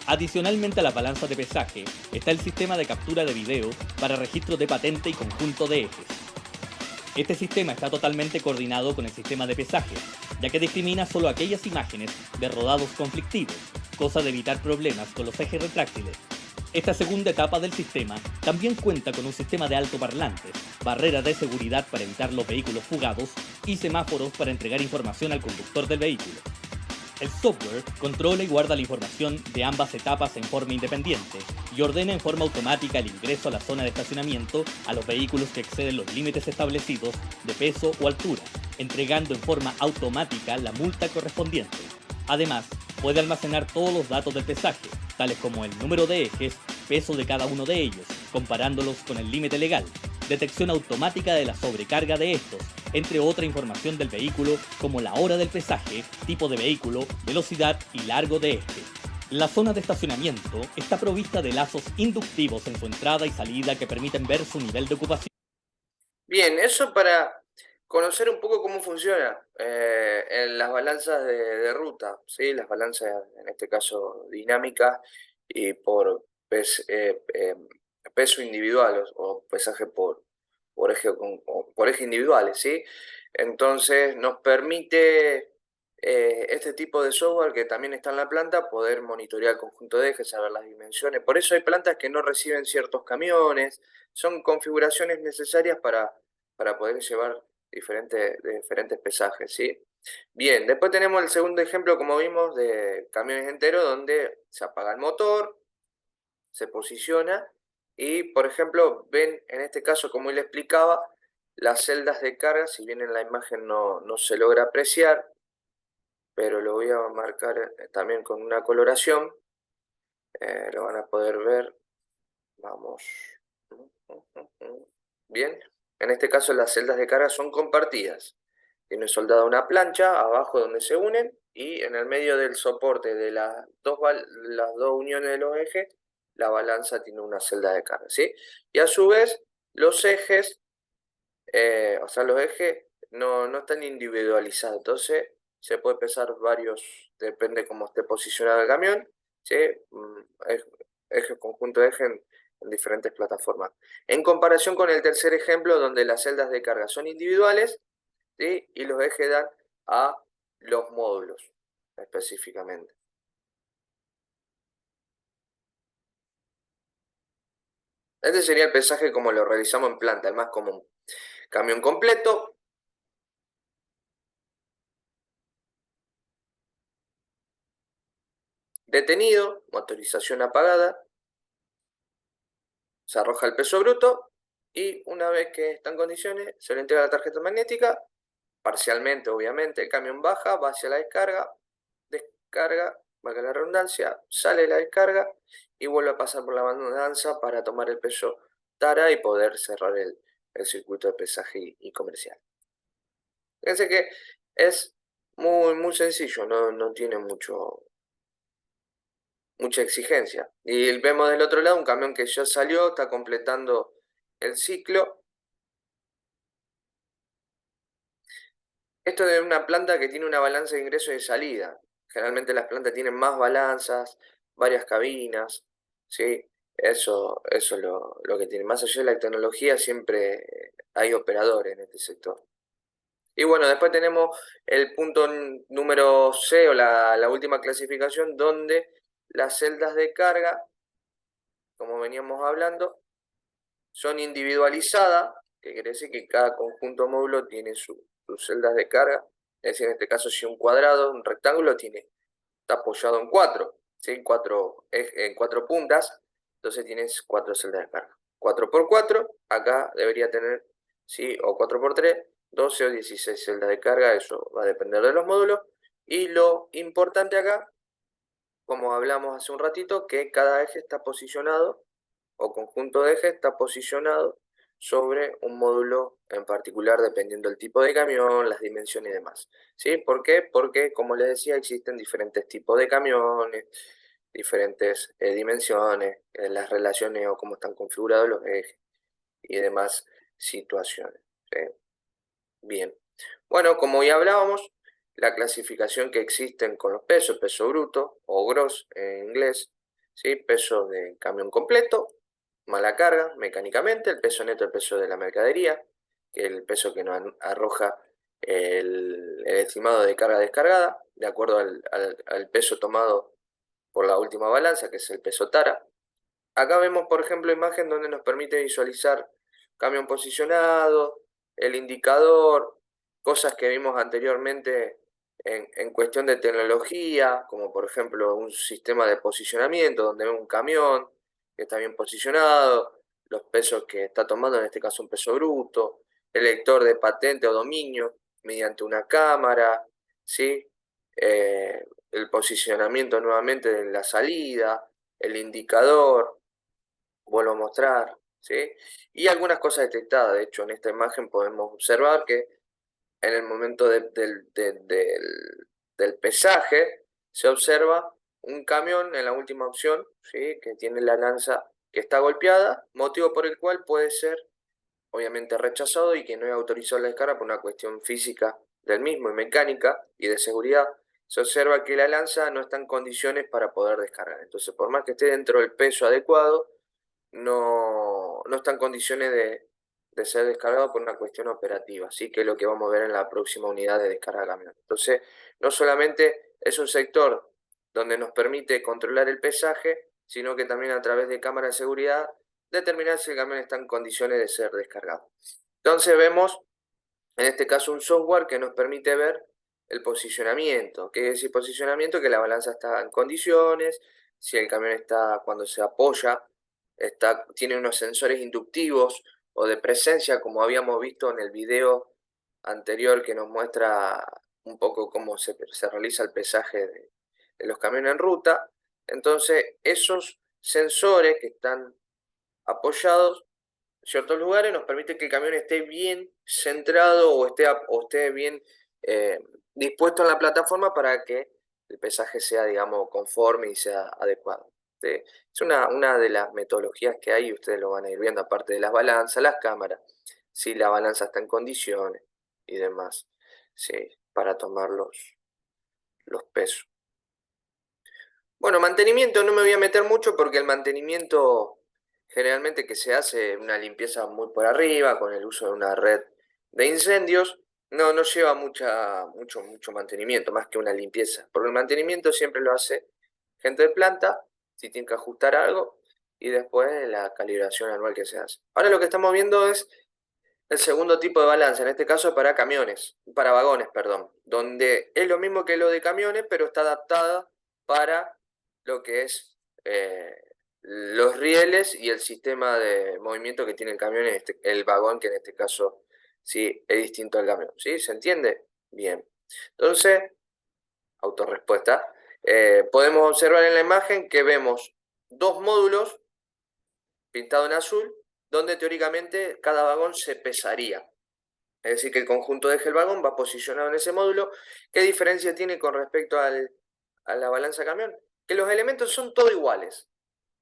Speaker 5: Adicionalmente a la balanza de pesaje, está el sistema de captura de video para registro de patente y conjunto de ejes. Este sistema está totalmente coordinado con el sistema de pesaje, ya que discrimina solo aquellas imágenes de rodados conflictivos, cosa de evitar problemas con los ejes retráctiles. Esta segunda etapa del sistema también cuenta con un sistema de altoparlantes, barreras de seguridad para evitar los vehículos fugados y semáforos para entregar información al conductor del vehículo. El software controla y guarda la información de ambas etapas en forma independiente y ordena en forma automática el ingreso a la zona de estacionamiento a los vehículos que exceden los límites establecidos de peso o altura, entregando en forma automática la multa correspondiente. Además, puede almacenar todos los datos del pesaje, tales como el número de ejes, peso de cada uno de ellos, comparándolos con el límite legal, detección automática de la sobrecarga de estos, entre otra información del vehículo como la hora del pesaje, tipo de vehículo, velocidad y largo de este. La zona de estacionamiento está provista de lazos inductivos en su entrada y salida que permiten ver su nivel de ocupación.
Speaker 1: Bien, eso para conocer un poco cómo funciona en las balanzas de ruta, ¿sí? Las balanzas, en este caso, dinámicas y por peso individual o pesaje por eje, por eje individuales, ¿sí? Entonces nos permite este tipo de software que también está en la planta poder monitorear el conjunto de ejes, saber las dimensiones. Por eso hay plantas que no reciben ciertos camiones, son configuraciones necesarias para poder llevar diferentes pesajes, ¿sí? Bien, después tenemos el segundo ejemplo, como vimos, de camiones enteros, donde se apaga el motor, se posiciona y, por ejemplo, ven en este caso, como él le explicaba, las celdas de carga, si bien en la imagen no se logra apreciar, pero lo voy a marcar también con una coloración, lo van a poder ver, vamos, bien, en este caso las celdas de carga son compartidas, tiene soldada una plancha abajo donde se unen y en el medio del soporte de las dos uniones de los ejes, la balanza tiene una celda de carga, ¿sí? Y a su vez, los ejes, o sea, los ejes no están individualizados, entonces se puede pesar varios, depende cómo esté posicionado el camión, ¿sí? Eje, conjunto de eje en diferentes plataformas. En comparación con el tercer ejemplo, donde las celdas de carga son individuales, ¿sí? Y los ejes dan a los módulos, específicamente. Este sería el pesaje como lo realizamos en planta, el más común. Camión completo, detenido, motorización apagada, se arroja el peso bruto y una vez que está en condiciones se le entrega la tarjeta magnética, parcialmente obviamente, el camión baja, va hacia la descarga, valga la redundancia, sale de la descarga y vuelve a pasar por la balanza para tomar el peso tara y poder cerrar el circuito de pesaje y comercial. Fíjense que es muy sencillo, no tiene mucha exigencia. Y vemos del otro lado un camión que ya salió, está completando el ciclo. Esto es de una planta que tiene una balanza de ingreso y de salida. Generalmente las plantas tienen más balanzas, varias cabinas, ¿sí? Eso es lo que tiene. Más allá de la tecnología, siempre hay operadores en este sector. Y bueno, después tenemos el punto número C o la última clasificación, donde las celdas de carga, como veníamos hablando, son individualizadas, que quiere decir que cada conjunto módulo tiene sus celdas de carga. Es decir, en este caso, si un cuadrado, un rectángulo, está apoyado en cuatro, ¿sí? En cuatro puntas, entonces tienes 4 celdas de carga. 4 por 4, acá debería tener, ¿sí? O 4 por 3, 12 o 16 celdas de carga, eso va a depender de los módulos. Y lo importante acá, como hablamos hace un ratito, que cada eje está posicionado, o conjunto de ejes está posicionado sobre un módulo en particular, dependiendo del tipo de camión, las dimensiones y demás. ¿Sí? ¿Por qué? Porque, como les decía, existen diferentes tipos de camiones, diferentes dimensiones, las relaciones o cómo están configurados los ejes y demás situaciones. ¿Sí? Bien. Bueno, como ya hablábamos, la clasificación que existen con los pesos, peso bruto o gross en inglés, ¿sí? Peso de camión completo, mala carga mecánicamente, el peso neto, el peso de la mercadería, que es el peso que nos arroja el estimado de carga descargada, de acuerdo al peso tomado por la última balanza, que es el peso tara. Acá vemos, por ejemplo, imagen donde nos permite visualizar camión posicionado, el indicador, cosas que vimos anteriormente en cuestión de tecnología, como por ejemplo un sistema de posicionamiento donde vemos un camión que está bien posicionado, los pesos que está tomando, en este caso un peso bruto, el lector de patente o dominio mediante una cámara, ¿sí? El posicionamiento nuevamente de la salida, el indicador, vuelvo a mostrar, ¿sí? Y algunas cosas detectadas. De hecho, en esta imagen podemos observar que en el momento del pesaje se observa un camión en la última opción, ¿sí? Que tiene la lanza que está golpeada, motivo por el cual puede ser obviamente rechazado y que no es autorizado la descarga por una cuestión física del mismo y mecánica y de seguridad. Se observa que la lanza no está en condiciones para poder descargar. Entonces, por más que esté dentro del peso adecuado, no está en condiciones de ser descargado por una cuestión operativa, ¿sí? Que es lo que vamos a ver en la próxima unidad de descarga de camión. Entonces, no solamente es un sector donde nos permite controlar el pesaje, sino que también a través de cámaras de seguridad determinar si el camión está en condiciones de ser descargado. Entonces vemos, en este caso, un software que nos permite ver el posicionamiento. ¿Qué es decir posicionamiento? Que la balanza está en condiciones, si el camión está, cuando se apoya, tiene unos sensores inductivos o de presencia, como habíamos visto en el video anterior que nos muestra un poco cómo se realiza el pesaje de los camiones en ruta. Entonces, esos sensores que están apoyados en ciertos lugares nos permite que el camión esté bien centrado o esté bien eh, dispuesto en la plataforma para que el pesaje sea, digamos, conforme y sea adecuado. ¿Sí? Es una de las metodologías que hay y ustedes lo van a ir viendo, aparte de las balanzas, las cámaras, si la balanza está en condiciones y demás, ¿sí? Para tomar los pesos. Bueno, mantenimiento no me voy a meter mucho porque el mantenimiento generalmente que se hace una limpieza muy por arriba con el uso de una red de incendios, no lleva mucho mantenimiento, más que una limpieza. Porque el mantenimiento siempre lo hace gente de planta, si tiene que ajustar algo, y después la calibración anual que se hace. Ahora lo que estamos viendo es el segundo tipo de balanza, en este caso para vagones, perdón, donde es lo mismo que lo de camiones, pero está adaptada para lo que es los rieles y el sistema de movimiento que tiene el camión, el vagón, que en este caso sí es distinto al camión. ¿Sí? ¿Se entiende? Bien. Entonces, autorrespuesta. Podemos observar en la imagen que vemos dos módulos pintados en azul, donde teóricamente cada vagón se pesaría. Es decir, que el conjunto de eje del vagón va posicionado en ese módulo. ¿Qué diferencia tiene con respecto a la balanza camión? Que los elementos son todos iguales,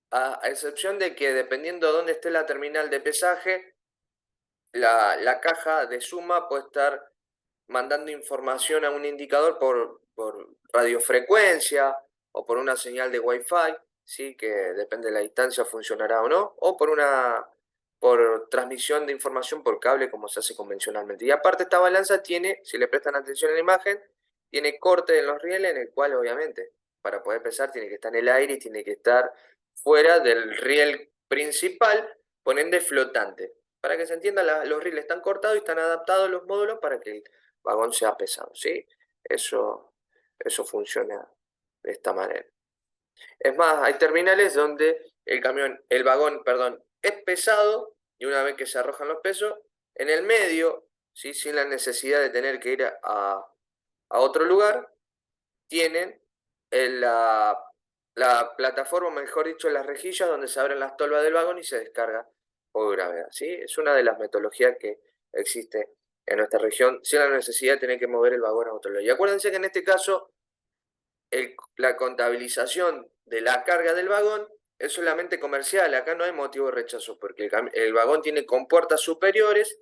Speaker 1: a excepción de que dependiendo de dónde esté la terminal de pesaje, la caja de suma puede estar mandando información a un indicador por radiofrecuencia o por una señal de Wi-Fi, ¿sí? Que depende de la distancia funcionará o no, o por transmisión de información por cable como se hace convencionalmente. Y aparte esta balanza tiene, si le prestan atención en la imagen, tiene corte en los rieles en el cual obviamente para poder pesar tiene que estar en el aire y tiene que estar fuera del riel principal, por ende flotante. Para que se entienda, los rieles están cortados y están adaptados los módulos para que el vagón sea pesado, ¿sí? Eso funciona de esta manera. Es más, hay terminales donde el vagón, perdón, es pesado y una vez que se arrojan los pesos, en el medio, ¿sí? Sin la necesidad de tener que ir a otro lugar, tienen la plataforma, mejor dicho, las rejillas donde se abren las tolvas del vagón y se descarga por gravedad, ¿sí? Es una de las metodologías que existe en nuestra región, sin la necesidad de tener que mover el vagón a otro lado. Y acuérdense que en este caso, la contabilización de la carga del vagón es solamente comercial, acá no hay motivo de rechazo, porque el vagón tiene compuertas superiores,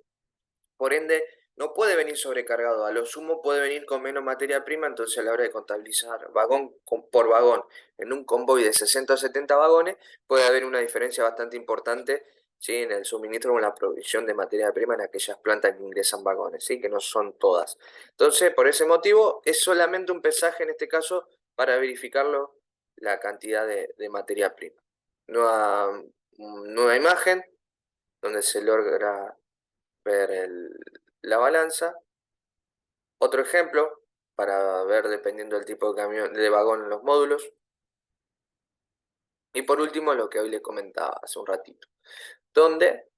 Speaker 1: por ende no puede venir sobrecargado, a lo sumo puede venir con menos materia prima, entonces a la hora de contabilizar vagón por vagón en un convoy de 60 o 70 vagones, puede haber una diferencia bastante importante, ¿sí? En el suministro o en la provisión de materia prima en aquellas plantas que ingresan vagones, ¿sí? Que no son todas. Entonces, por ese motivo, es solamente un pesaje en este caso para verificarlo la cantidad de materia prima. nueva imagen donde se logra ver la balanza. Otro ejemplo para ver dependiendo del tipo de camión, de vagón en los módulos. Y por último lo que hoy le comentaba hace un ratito, donde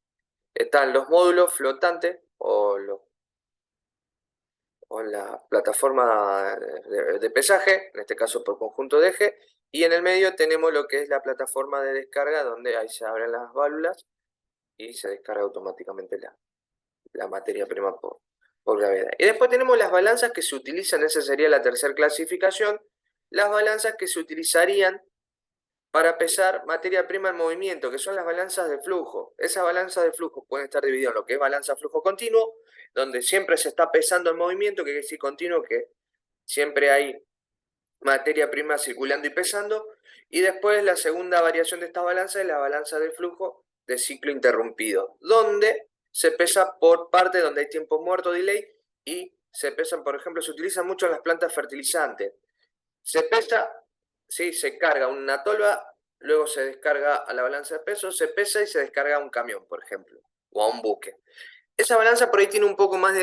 Speaker 1: están los módulos flotantes o la plataforma de pesaje, en este caso por conjunto de eje, y en el medio tenemos lo que es la plataforma de descarga, donde ahí se abren las válvulas y se descarga automáticamente la materia prima por gravedad. Y después tenemos las balanzas que se utilizan, esa sería la tercera clasificación, las balanzas que se utilizarían para pesar materia prima en movimiento, que son las balanzas de flujo. Esas balanzas de flujo pueden estar divididas en lo que es balanza flujo continuo, donde siempre se está pesando el movimiento, que quiere decir continuo, que siempre hay materia prima circulando y pesando. Y después la segunda variación de esta balanza es la balanza de flujo de ciclo interrumpido, donde se pesa por parte donde hay tiempo muerto, delay, y se pesan, por ejemplo, se utilizan mucho en las plantas fertilizantes. Se pesa, ¿sí? Se carga una tolva, luego se descarga a la balanza de peso, se pesa y se descarga a un camión, por ejemplo, o a un buque. Esa balanza por ahí tiene un poco más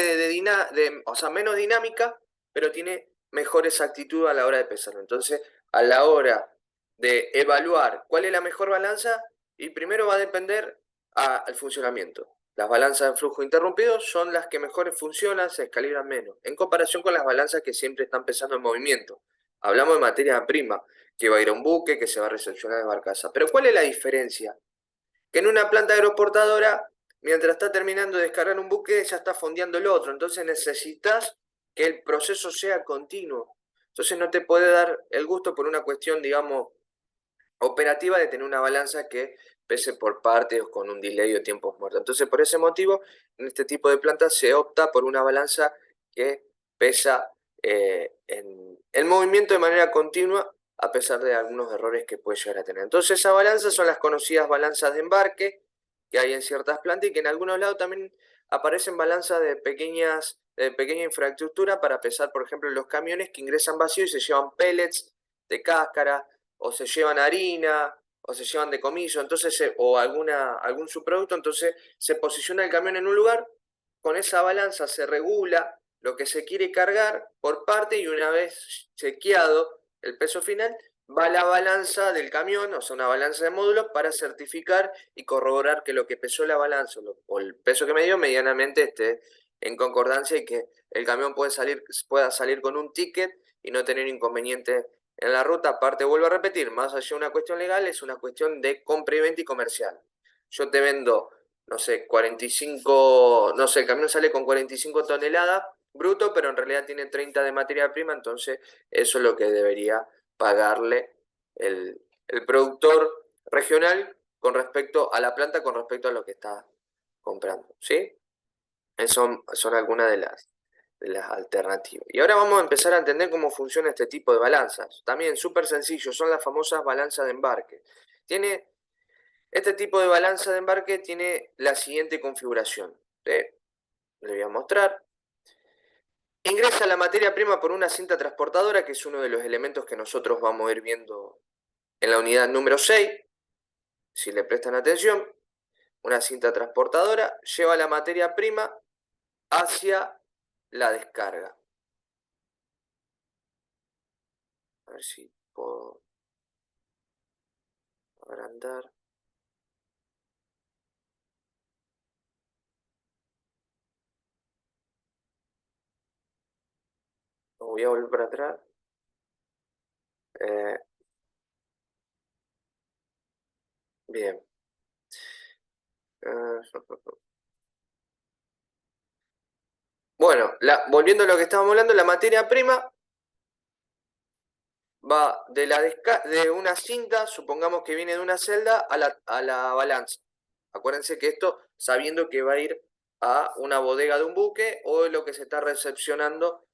Speaker 1: o sea, menos dinámica, pero tiene mejor exactitud a la hora de pesarlo. Entonces, a la hora de evaluar cuál es la mejor balanza, y primero va a depender al funcionamiento. Las balanzas de flujo interrumpido son las que mejor funcionan, se descalibran menos, en comparación con las balanzas que siempre están pesando en movimiento. Hablamos de materia prima, que va a ir a un buque, que se va a recepcionar de barcaza. Pero ¿cuál es la diferencia? Que en una planta aeroportadora, mientras está terminando de descargar un buque, ya está fondeando el otro. Entonces necesitas que el proceso sea continuo. Entonces no te puede dar el gusto por una cuestión, digamos, operativa de tener una balanza que pese por partes o con un delay o tiempos muertos. Entonces, por ese motivo, en este tipo de plantas se opta por una balanza que pesa en el movimiento de manera continua, a pesar de algunos errores que puede llegar a tener. Entonces, esas balanzas son las conocidas balanzas de embarque que hay en ciertas plantas y que en algunos lados también aparecen balanzas de pequeña infraestructura para pesar, por ejemplo, los camiones que ingresan vacíos y se llevan pellets de cáscara, o se llevan harina, o se llevan decomiso, entonces, o algún subproducto, entonces se posiciona el camión en un lugar, con esa balanza se regula lo que se quiere cargar por parte y una vez chequeado el peso final, va la balanza del camión, o sea, una balanza de módulos, para certificar y corroborar que lo que pesó la balanza o el peso que me dio medianamente esté en concordancia y que el camión pueda salir con un ticket y no tener inconveniente en la ruta. Aparte, vuelvo a repetir, más allá de una cuestión legal, es una cuestión de compra y venta y comercial. Yo te vendo, no sé, 45, no sé, el camión sale con 45 toneladas bruto, pero en realidad tiene 30 de materia prima, entonces eso es lo que debería pagarle el productor regional con respecto a la planta, con respecto a lo que está comprando, ¿sí? Esas son algunas de las alternativas. Y ahora vamos a empezar a entender cómo funciona este tipo de balanzas. También súper sencillo, son las famosas balanzas de embarque. Este tipo de balanza de embarque tiene la siguiente configuración. Le voy a mostrar. Ingresa la materia prima por una cinta transportadora, que es uno de los elementos que nosotros vamos a ir viendo en la unidad número 6. Si le prestan atención, una cinta transportadora lleva la materia prima hacia la descarga. A ver si puedo agrandar. Voy a volver para atrás. Bien. Bueno, volviendo a lo que estábamos hablando, la materia prima va de una cinta, supongamos que viene de una celda, a la balanza. Acuérdense que esto sabiendo que va a ir a una bodega de un buque o lo que se está recepcionando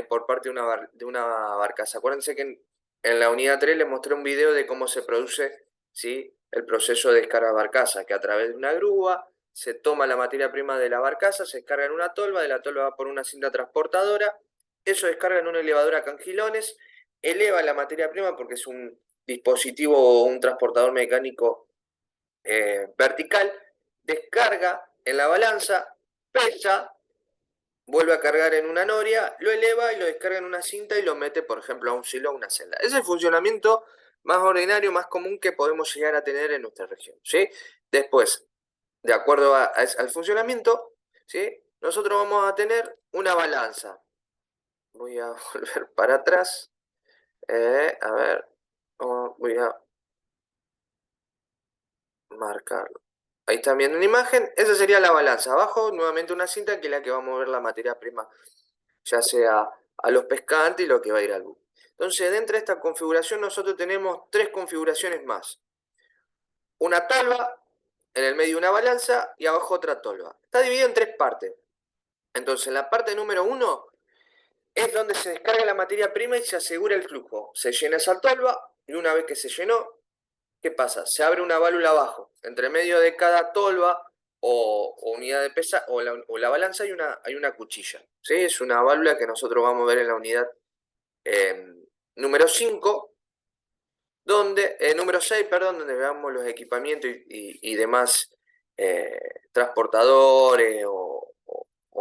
Speaker 1: por parte de una barcaza. Acuérdense que en la unidad 3 les mostré un video de cómo se produce, ¿sí?, el proceso de descarga barcaza, que a través de una grúa se toma la materia prima de la barcaza, se descarga en una tolva, de la tolva va por una cinta transportadora, eso descarga en un elevador a cangilones, eleva la materia prima porque es un dispositivo o un transportador mecánico vertical, descarga en la balanza, pesa, vuelve a cargar en una noria, lo eleva y lo descarga en una cinta y lo mete, por ejemplo, a un silo o una celda. Ese es el funcionamiento más ordinario, más común que podemos llegar a tener en nuestra región, ¿sí? Después, de acuerdo al funcionamiento, ¿sí? Nosotros vamos a tener una balanza. Voy a volver para atrás. A ver, voy a marcarlo. Ahí están viendo una imagen. Esa sería la balanza. Abajo, nuevamente una cinta que es la que va a mover la materia prima, ya sea a los pescantes y lo que va a ir al buque. Entonces, dentro de esta configuración, nosotros tenemos 3 configuraciones más. Una tolva, en el medio una balanza y abajo otra tolva. Está dividido en 3 partes. Entonces, la parte número 1 es donde se descarga la materia prima y se asegura el flujo. Se llena esa tolva y una vez que se llenó, ¿qué pasa? Se abre una válvula abajo. Entre medio de cada tolva o unidad de pesa o la balanza hay una cuchilla. ¿Sí? Es una válvula que nosotros vamos a ver en la unidad número 5, número 6, perdón, donde veamos los equipamientos y demás transportadores o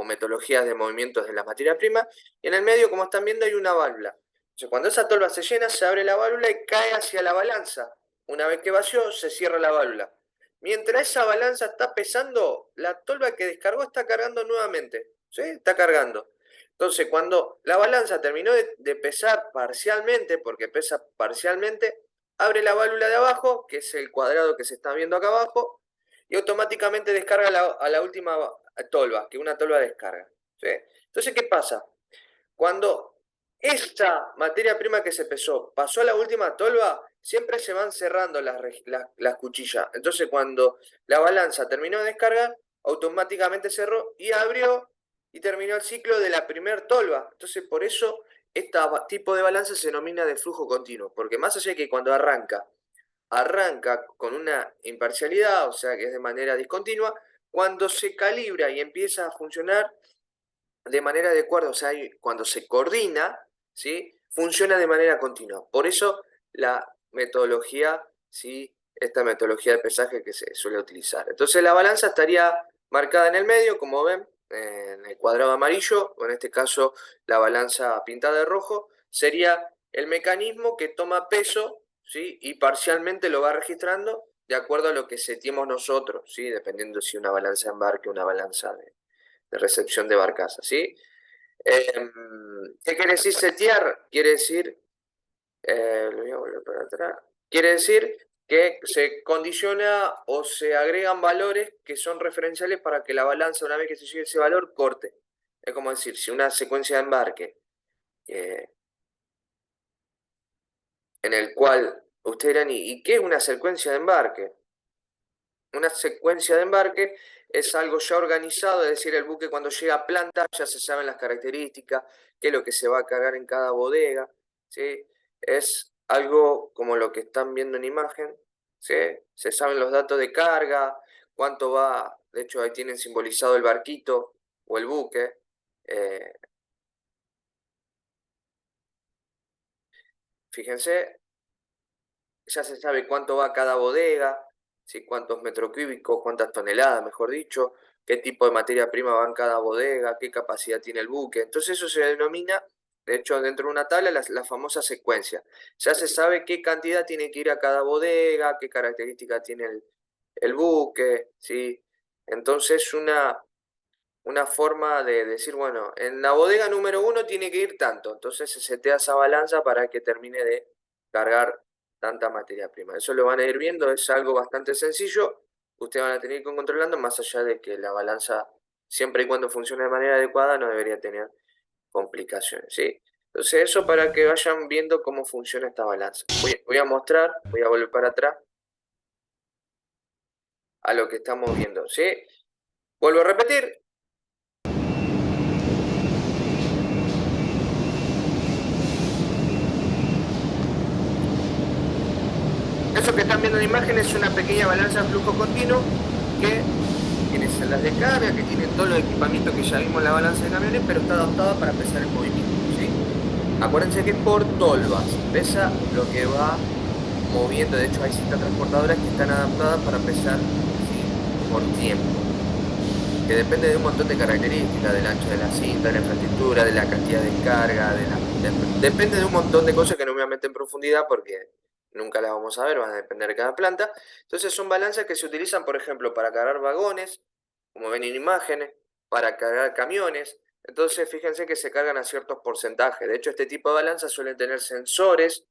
Speaker 1: metodologías de movimientos de la materia prima. Y en el medio, como están viendo, hay una válvula. Entonces, cuando esa tolva se llena, se abre la válvula y cae hacia la balanza. Una vez que vació, se cierra la válvula. Mientras esa balanza está pesando, la tolva que descargó está cargando nuevamente. ¿Sí? Está cargando. Entonces, cuando la balanza terminó de pesar parcialmente, porque pesa parcialmente, abre la válvula de abajo, que es el cuadrado que se está viendo acá abajo, y automáticamente descarga a la última tolva, que una tolva descarga. ¿Sí? Entonces, ¿qué pasa? Cuando esta materia prima que se pesó pasó a la última tolva, siempre se van cerrando las cuchillas. Entonces, cuando la balanza terminó de descargar, automáticamente cerró y abrió y terminó el ciclo de la primer tolva. Entonces, por eso este tipo de balanza se denomina de flujo continuo, porque más allá de que cuando arranca con una imparcialidad, o sea que es de manera discontinua, cuando se calibra y empieza a funcionar de manera adecuada, o sea, cuando se coordina, ¿sí? Funciona de manera continua. Por eso la metodología, ¿sí? Esta metodología de pesaje que se suele utilizar. Entonces la balanza estaría marcada en el medio, como ven, en el cuadrado amarillo, o en este caso la balanza pintada de rojo, sería el mecanismo que toma peso, ¿sí? Y parcialmente lo va registrando de acuerdo a lo que seteemos nosotros, ¿sí? Dependiendo si una balanza de embarque o una balanza de recepción de barcaza, ¿sí? ¿Qué quiere decir setear? Quiere decir, lo voy a volver para atrás, quiere decir que se condiciona o se agregan valores que son referenciales para que la balanza, una vez que se llegue ese valor, corte. Es como decir, si una secuencia de embarque en el cual ustedes dirán, ¿y qué es una secuencia de embarque? Una secuencia de embarque es algo ya organizado, es decir, el buque cuando llega a planta ya se saben las características, qué es lo que se va a cargar en cada bodega, ¿sí? Es algo como lo que están viendo en imagen, ¿sí? Se saben los datos de carga, cuánto va, de hecho ahí tienen simbolizado el barquito o el buque. Fíjense, ya se sabe cuánto va cada bodega, ¿sí? Cuántos metros cúbicos, cuántas toneladas, mejor dicho, qué tipo de materia prima va en cada bodega, qué capacidad tiene el buque. Entonces eso se denomina, de hecho, dentro de una tabla, la famosa secuencia. Ya se sabe qué cantidad tiene que ir a cada bodega, qué características tiene el buque, ¿sí? Entonces una forma de decir, bueno, en la bodega número 1 tiene que ir tanto. Entonces se setea esa balanza para que termine de cargar tanta materia prima. Eso lo van a ir viendo, es algo bastante sencillo. Ustedes van a tener que ir controlando, más allá de que la balanza, siempre y cuando funcione de manera adecuada, no debería tener complicaciones, ¿sí? Entonces eso para que vayan viendo cómo funciona esta balanza. Voy a mostrar, voy a volver para atrás a lo que estamos viendo, ¿sí? Vuelvo a repetir. Eso que están viendo en imagen es una pequeña balanza de flujo continuo que tiene celdas de carga, que tiene todos los equipamientos que ya vimos en la balanza de camiones, pero está adaptada para pesar el movimiento, ¿sí? Acuérdense que es por tolvas, pesa lo que va moviendo. De hecho, hay cintas transportadoras que están adaptadas para pesar, ¿sí?, por tiempo, que depende de un montón de características, del ancho de la cinta, de la infraestructura, de la cantidad de carga, depende de un montón de cosas que no me voy a meter en profundidad porque nunca las vamos a ver, van a depender de cada planta. Entonces son balanzas que se utilizan, por ejemplo, para cargar vagones, como ven en imágenes, para cargar camiones. Entonces fíjense que se cargan a ciertos porcentajes. De hecho, este tipo de balanzas suelen tener sensores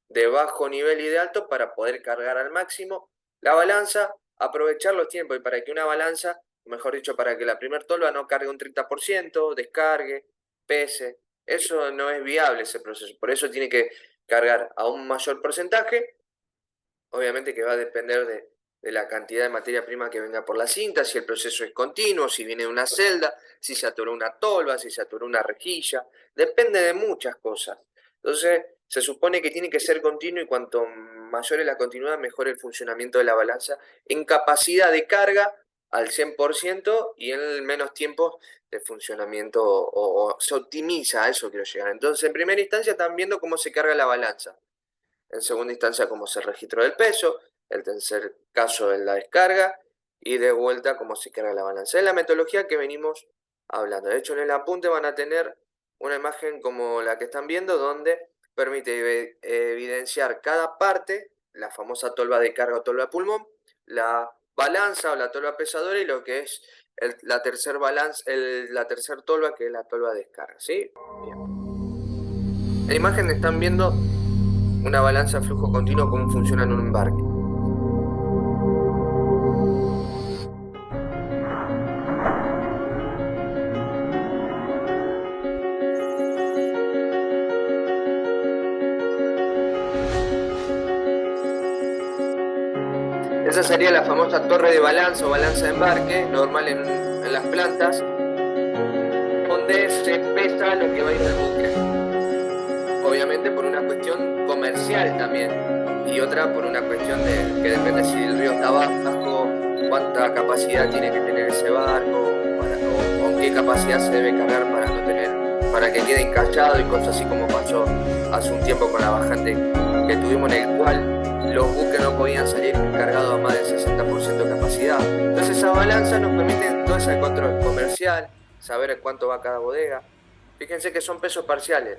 Speaker 1: de bajo nivel y de alto para poder cargar al máximo la balanza, aprovechar los tiempos, y para que una balanza, mejor dicho, para que la primer tolva no cargue un 30%, descargue, pese. Eso no es viable, ese proceso. Por eso tiene que cargar a un mayor porcentaje. Obviamente que va a depender de la cantidad de materia prima que venga por la cinta, si el proceso es continuo, si viene de una celda, si se atoró una tolva, si se atoró una rejilla. Depende de muchas cosas. Entonces, se supone que tiene que ser continuo, y cuanto mayor es la continuidad, mejor el funcionamiento de la balanza en capacidad de carga al 100% y en menos tiempo de funcionamiento, o se optimiza, a eso quiero llegar. Entonces, en primera instancia están viendo cómo se carga la balanza. En segunda instancia, cómo se registró el peso. El tercer caso es la descarga. Y de vuelta, cómo se carga la balanza. Es la metodología que venimos hablando. De hecho, en el apunte van a tener una imagen como la que están viendo, donde permite evidenciar cada parte, la famosa tolva de carga o tolva de pulmón, la balanza o la tolva pesadora, y lo que es la tercer tolva, que es la tolva de descarga, ¿sí? Bien. En la imagen están viendo una balanza de flujo continuo, cómo funciona en un embarque. Esa sería la famosa torre de balanza o balanza de embarque, normal en las plantas, donde se pesa lo que va a ir del buque. Obviamente por una cuestión comercial también, y otra por una cuestión de que depende si el río está bajo, cuánta capacidad tiene que tener ese barco, o con qué capacidad se debe cargar para que quede encallado, y cosas así, como pasó hace un tiempo con la bajante que tuvimos, en el cual los buques no podían salir cargados a más del 60% de capacidad. Entonces esa balanza nos permite todo ese control comercial, saber cuánto va cada bodega. Fíjense que son pesos parciales.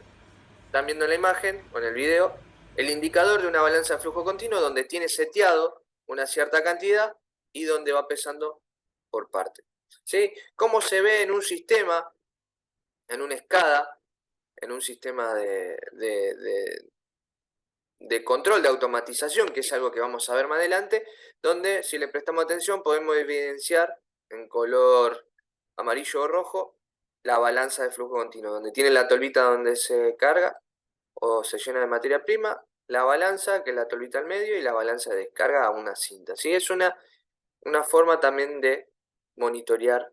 Speaker 1: Están viendo en la imagen o en el video el indicador de una balanza de flujo continuo, donde tiene seteado una cierta cantidad y donde va pesando por parte, ¿sí? ¿Cómo se ve en un sistema, en una SCADA, en un sistema de control, de automatización, que es algo que vamos a ver más adelante, donde si le prestamos atención podemos evidenciar en color amarillo o rojo la balanza de flujo continuo, donde tiene la tolvita donde se carga o se llena de materia prima, la balanza, que es la tolvita al medio, y la balanza de descarga a una cinta, ¿sí? Es una forma también de monitorear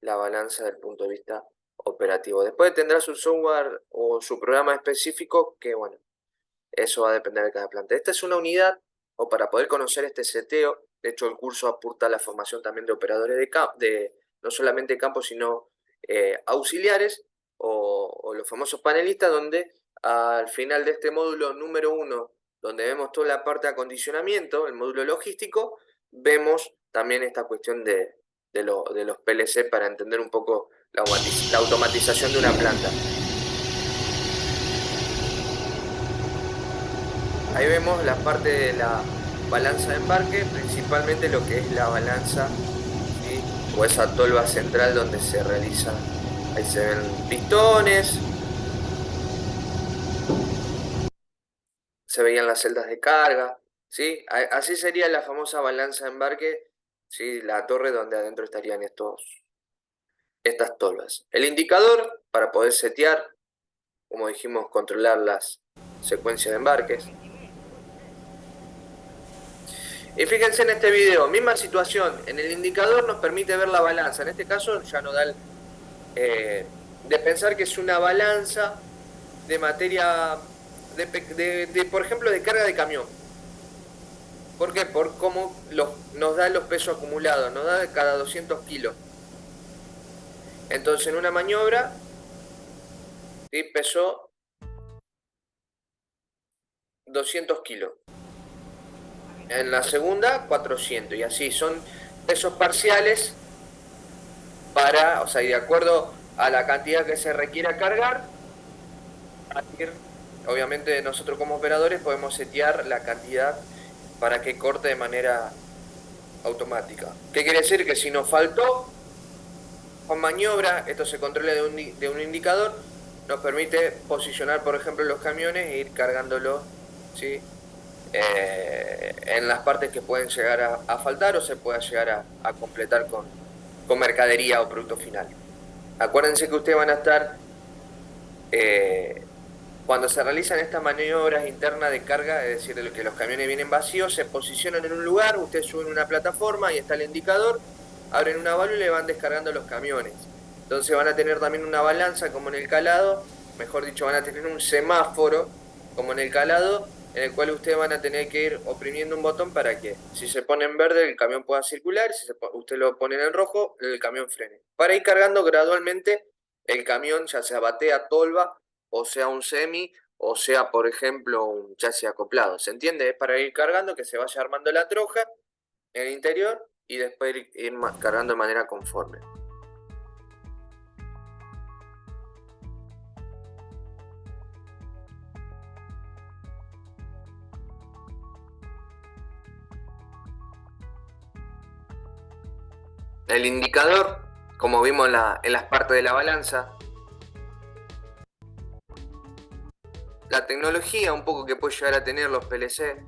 Speaker 1: la balanza desde el punto de vista operativo. Después tendrá su software o su programa específico, que bueno, eso va a depender de cada planta. Esta es una unidad, o para poder conocer este seteo, de hecho el curso apunta a la formación también de operadores de no solamente campo, sino auxiliares, o los famosos panelistas, donde al final de este módulo número 1, donde vemos toda la parte de acondicionamiento, el módulo logístico, vemos también esta cuestión de los PLC, para entender un poco la automatización de una planta. Ahí vemos la parte de la balanza de embarque, principalmente lo que es la balanza, ¿sí?, o esa tolva central donde se realiza. Ahí se ven pistones, se veían las celdas de carga, ¿sí? Así sería la famosa balanza de embarque, ¿sí?, la torre donde adentro estarían estas tolvas. El indicador para poder setear, como dijimos, controlar las secuencias de embarques. Y fíjense en este video, misma situación. En el indicador nos permite ver la balanza. En este caso ya no da de pensar que es una balanza de materia, por ejemplo, de carga de camión. ¿Por qué? Por cómo nos da los pesos acumulados, nos da cada 200 kilos. Entonces en una maniobra, pesó 200 kilos. en la segunda 400 y así son pesos parciales para, o sea, y de acuerdo a la cantidad que se requiera cargar, obviamente nosotros como operadores podemos setear la cantidad para que corte de manera automática. ¿Qué quiere decir? Que si nos faltó con maniobra, esto se controla de un indicador, nos permite posicionar, por ejemplo, los camiones e ir cargándolos, ¿sí? En las partes que pueden llegar a faltar o se pueda llegar a completar con mercadería o producto final. Acuérdense que ustedes van a estar, cuando se realizan estas maniobras internas de carga, es decir, que los camiones vienen vacíos, se posicionan en un lugar, ustedes suben una plataforma y está el indicador, abren una válvula y van descargando los camiones. Entonces van a tener también una balanza como en el calado, mejor dicho, van a tener un semáforo como en el calado, en el cual ustedes van a tener que ir oprimiendo un botón para que si se pone en verde el camión pueda circular, si usted lo pone en rojo el camión frene. Para ir cargando gradualmente el camión, ya sea batea, tolva, o sea un semi, o sea por ejemplo un chasis acoplado. ¿Se entiende? Es para ir cargando, que se vaya armando la troja en el interior y después ir cargando de manera conforme. El indicador, como vimos en las partes de la balanza, la tecnología un poco que puede llegar a tener los PLC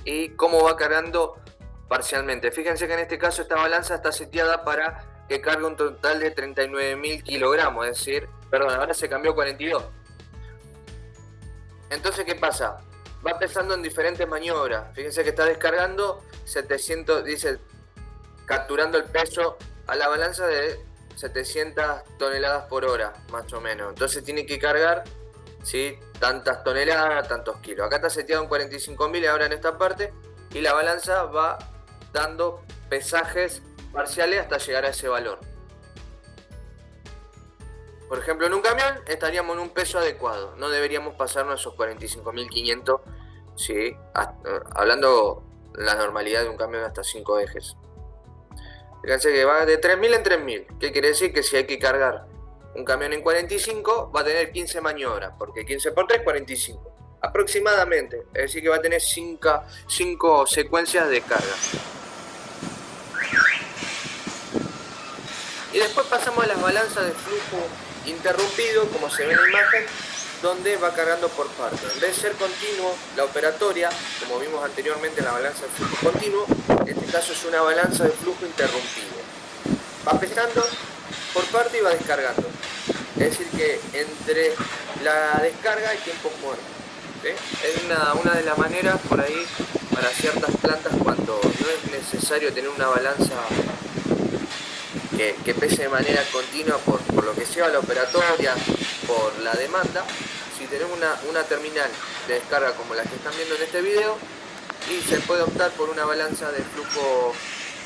Speaker 1: y cómo va cargando parcialmente. Fíjense que en este caso esta balanza está seteada para que cargue un total de 39.000 kilogramos, es decir, perdón, ahora se cambió 42. Entonces, ¿qué pasa? Va pesando en diferentes maniobras. Fíjense que está descargando 700, dice, capturando el peso a la balanza de 700 toneladas por hora, más o menos. Entonces tiene que cargar, ¿sí?, tantas toneladas, tantos kilos. Acá está seteado en 45.000 ahora en esta parte, y la balanza va dando pesajes parciales hasta llegar a ese valor. Por ejemplo, en un camión estaríamos en un peso adecuado, no deberíamos pasarnos esos 45.500, ¿sí?, hablando la normalidad de un camión hasta 5 ejes. Fíjense que va de 3.000 en 3.000. ¿Qué quiere decir? Que si hay que cargar un camión en 45, va a tener 15 maniobras, porque 15 por 3, 45. Aproximadamente. Es decir, que va a tener 5 secuencias de carga. Y después pasamos a las balanzas de flujo interrumpido, como se ve en la imagen, donde va cargando por partes. En vez de ser continuo, la operatoria, como vimos anteriormente en la balanza de flujo continuo, en este caso es una balanza de flujo interrumpido. Va pesando por parte y va descargando. Es decir que entre la descarga hay tiempos muertos, ¿sí? Es una de las maneras por ahí para ciertas plantas cuando no es necesario tener una balanza que pese de manera continua por lo que lleva la operatoria, por la demanda. Si tenemos una terminal de descarga como la que están viendo en este video, y se puede optar por una balanza de flujo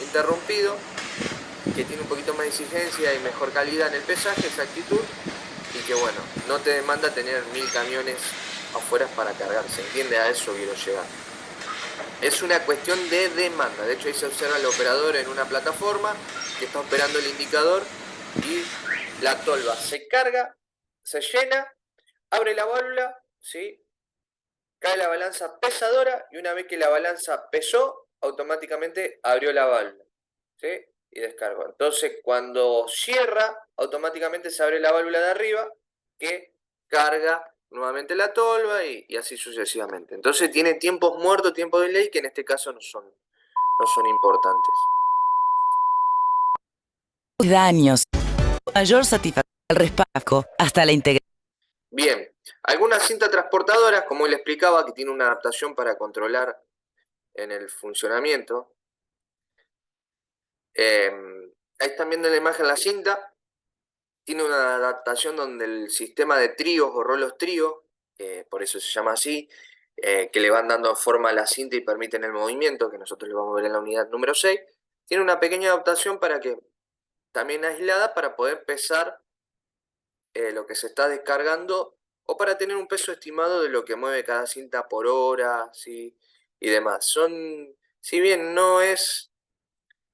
Speaker 1: interrumpido que tiene un poquito más de exigencia y mejor calidad en el pesaje, exactitud, y que bueno, no te demanda tener 1000 camiones afuera para cargar. ¿Se entiende? A eso quiero llegar. Es una cuestión de demanda. De hecho, ahí se observa el operador en una plataforma que está operando el indicador y la tolva se carga, se llena, abre la válvula, ¿sí?, cae la balanza pesadora y una vez que la balanza pesó, automáticamente abrió la válvula, ¿sí?, y descargó. Entonces, cuando cierra, automáticamente se abre la válvula de arriba que carga nuevamente la tolva y así sucesivamente. Entonces tiene tiempos muertos, tiempos de ley, que en este caso no son importantes.
Speaker 6: Daños. Mayor satisfacción del respaldo hasta la integración.
Speaker 1: Bien, algunas cintas transportadoras, como le explicaba, que tiene una adaptación para controlar en el funcionamiento. Ahí están viendo en la imagen la cinta. Tiene una adaptación donde el sistema de tríos o rolos tríos, por eso se llama así, que le van dando forma a la cinta y permiten el movimiento, que nosotros lo vamos a ver en la unidad número 6, tiene una pequeña adaptación para que, también aislada, para poder pesar lo que se está descargando o para tener un peso estimado de lo que mueve cada cinta por hora, ¿sí? y demás. Si bien no es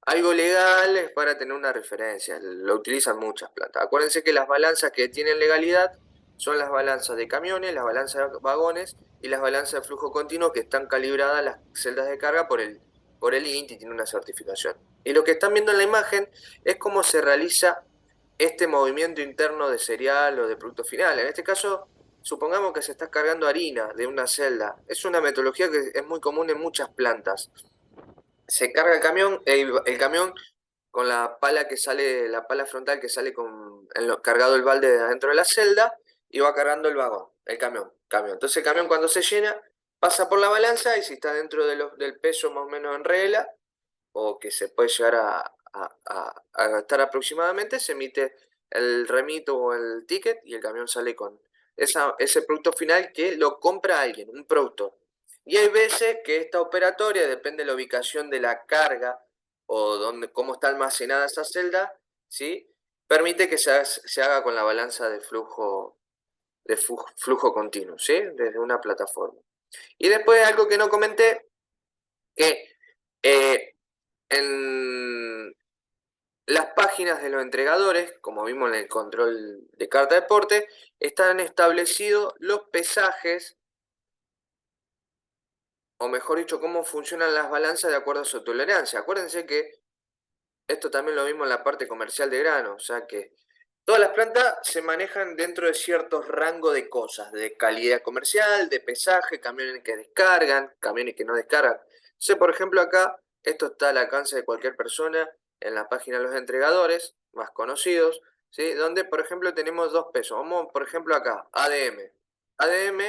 Speaker 1: algo legal, es para tener una referencia, lo utilizan muchas plantas. Acuérdense que las balanzas que tienen legalidad son las balanzas de camiones, las balanzas de vagones y las balanzas de flujo continuo que están calibradas las celdas de carga por el INTI, tiene una certificación. Y lo que están viendo en la imagen es cómo se realiza este movimiento interno de cereal o de producto final. En este caso, supongamos que se está cargando harina de una celda. Es una metodología que es muy común en muchas plantas. Se carga el camión con la pala que sale, la pala frontal que sale cargado el balde de adentro de la celda y va cargando el vagón, el camión. Entonces el camión cuando se llena pasa por la balanza y si está dentro del peso más o menos en regla o que se puede llegar a gastar aproximadamente, se emite el remito o el ticket y el camión sale con ese producto final que lo compra alguien, un productor. Y hay veces que esta operatoria, depende de la ubicación de la carga o cómo está almacenada esa celda, ¿sí? Permite que se haga con la balanza de flujo continuo, ¿sí? Desde una plataforma. Y después algo que no comenté, que en las páginas de los entregadores, como vimos en el control de carta de porte, están establecidos los pesajes, o mejor dicho, cómo funcionan las balanzas de acuerdo a su tolerancia. Acuérdense que esto también lo vimos en la parte comercial de grano, o sea que todas las plantas se manejan dentro de ciertos rangos de cosas, de calidad comercial, de pesaje, camiones que descargan, camiones que no descargan. Entonces, por ejemplo, acá, esto está al alcance de cualquier persona en la página de los entregadores, más conocidos, ¿sí? Donde, por ejemplo, tenemos 2 pesos. Vamos, por ejemplo, acá, ADM. ADM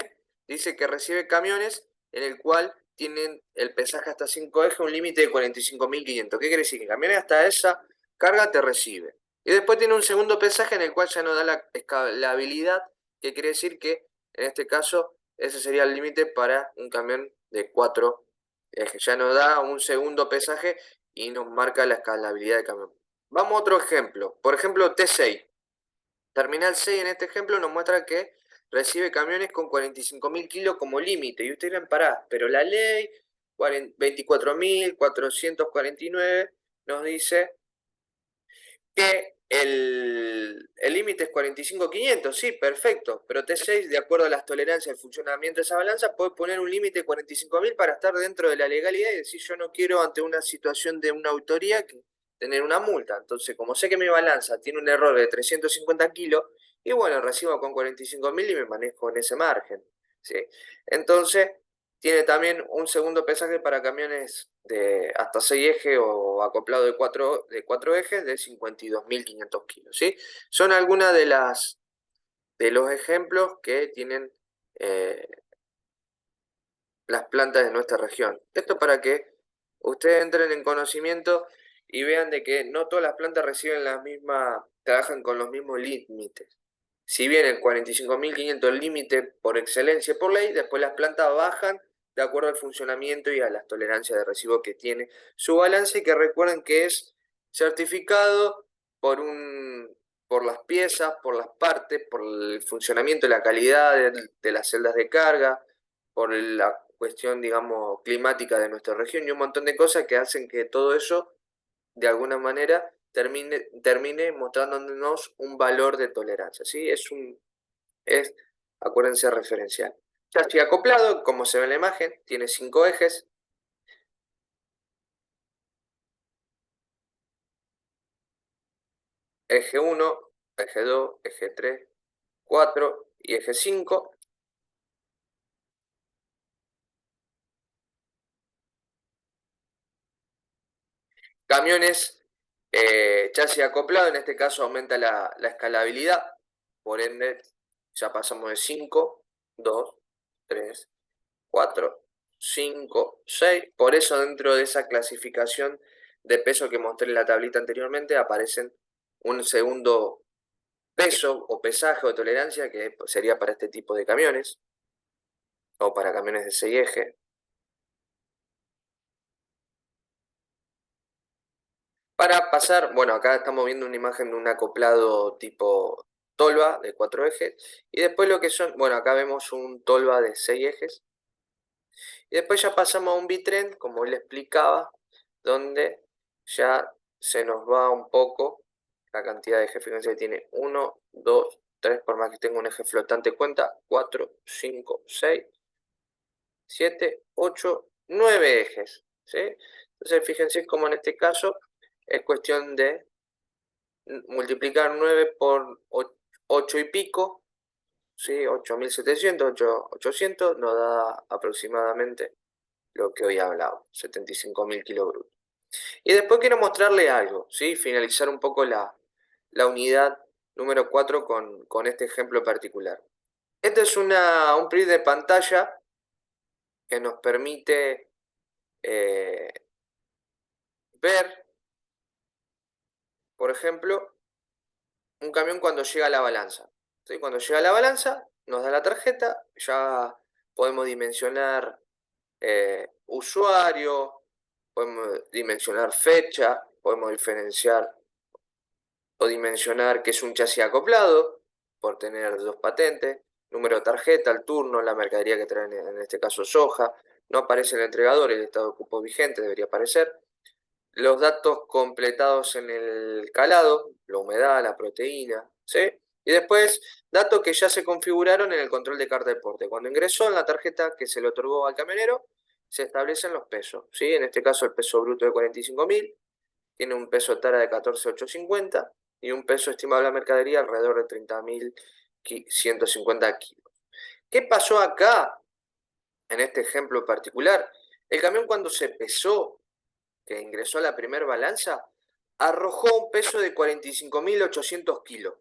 Speaker 1: dice que recibe camiones en el cual tienen el pesaje hasta 5 ejes, un límite de 45.500. ¿Qué quiere decir? Que camiones hasta esa carga te recibe. Y después tiene un segundo pesaje en el cual ya no da la habilidad, que quiere decir que en este caso ese sería el límite para un camión de 4 ejes. Ya nos da un segundo pesaje y nos marca la escalabilidad del camión. Vamos a otro ejemplo. Por ejemplo, T6. Terminal 6 en este ejemplo nos muestra que recibe camiones con 45.000 kilos como límite. Y ustedes dirán, pará, pero la ley 24.449 nos dice que el límite es 45.500, sí, perfecto, pero T6, de acuerdo a las tolerancias del funcionamiento de esa balanza, puede poner un límite de 45.000 para estar dentro de la legalidad y decir yo no quiero ante una situación de una autoría tener una multa. Entonces, como sé que mi balanza tiene un error de 350 kilos, y bueno, recibo con 45.000 y me manejo en ese margen, ¿sí? Entonces, tiene también un segundo pesaje para camiones de hasta 6 ejes o acoplado de 4 ejes de 52.500 kilos, ¿sí? Son algunas de los ejemplos que tienen las plantas de nuestra región. Esto para que ustedes entren en conocimiento y vean de que no todas las plantas reciben trabajan con los mismos límites. Si bien el 45.500 es el límite por excelencia por ley, después las plantas bajan de acuerdo al funcionamiento y a las tolerancias de residuo que tiene su balance, y que recuerden que es certificado por las piezas, por las partes, por el funcionamiento y la calidad de las celdas de carga, por la cuestión, digamos, climática de nuestra región y un montón de cosas que hacen que todo eso, de alguna manera, termine mostrándonos un valor de tolerancia, ¿sí? Acuérdense, referencial. Chasis acoplado, como se ve en la imagen, tiene 5 ejes. Eje 1, eje 2, eje 3, 4 y eje 5. Camiones, chasis acoplado, en este caso aumenta la escalabilidad, por ende ya pasamos de 5, 2, 3, 4, 5, 6. Por eso dentro de esa clasificación de peso que mostré en la tablita anteriormente aparecen un segundo peso o pesaje o tolerancia que sería para este tipo de camiones o para camiones de 6 ejes. Para pasar, bueno, acá estamos viendo una imagen de un acoplado tipo tolva de 4 ejes. Y después lo que son, bueno, acá vemos un tolva de 6 ejes. Y después ya pasamos a un bitrend, como él explicaba, donde ya se nos va un poco la cantidad de ejes. Fíjense que tiene 1, 2, 3, por más que tenga un eje flotante, cuenta 4, 5, 6, 7, 8, 9 ejes, ¿sí? Entonces fíjense como en este caso es cuestión de multiplicar 9 por 8 y pico, ¿sí? 8700, 8800, nos da aproximadamente lo que hoy hablaba, 75.000 kilobrutos. Y después quiero mostrarle algo, ¿sí? Finalizar un poco la unidad número 4 con este ejemplo particular. Este es un print de pantalla que nos permite ver, por ejemplo, un camión cuando llega a la balanza. ¿Sí? Cuando llega a la balanza, nos da la tarjeta, ya podemos dimensionar usuario, podemos dimensionar fecha, podemos diferenciar o dimensionar que es un chasis acoplado, por tener 2 patentes, número de tarjeta, el turno, la mercadería que traen, en este caso soja, no aparece el entregador, el estado de cupo vigente debería aparecer, los datos completados en el calado, la humedad, la proteína, ¿sí? Y después, datos que ya se configuraron en el control de carta de porte. Cuando ingresó en la tarjeta que se le otorgó al camionero, se establecen los pesos, ¿sí? En este caso el peso bruto de 45.000, tiene un peso tara de 14.850 y un peso estimable de la mercadería alrededor de 30.150 kilos. ¿Qué pasó acá, en este ejemplo particular? El camión cuando se pesó, que ingresó a la primera balanza, arrojó un peso de 45.800 kilos.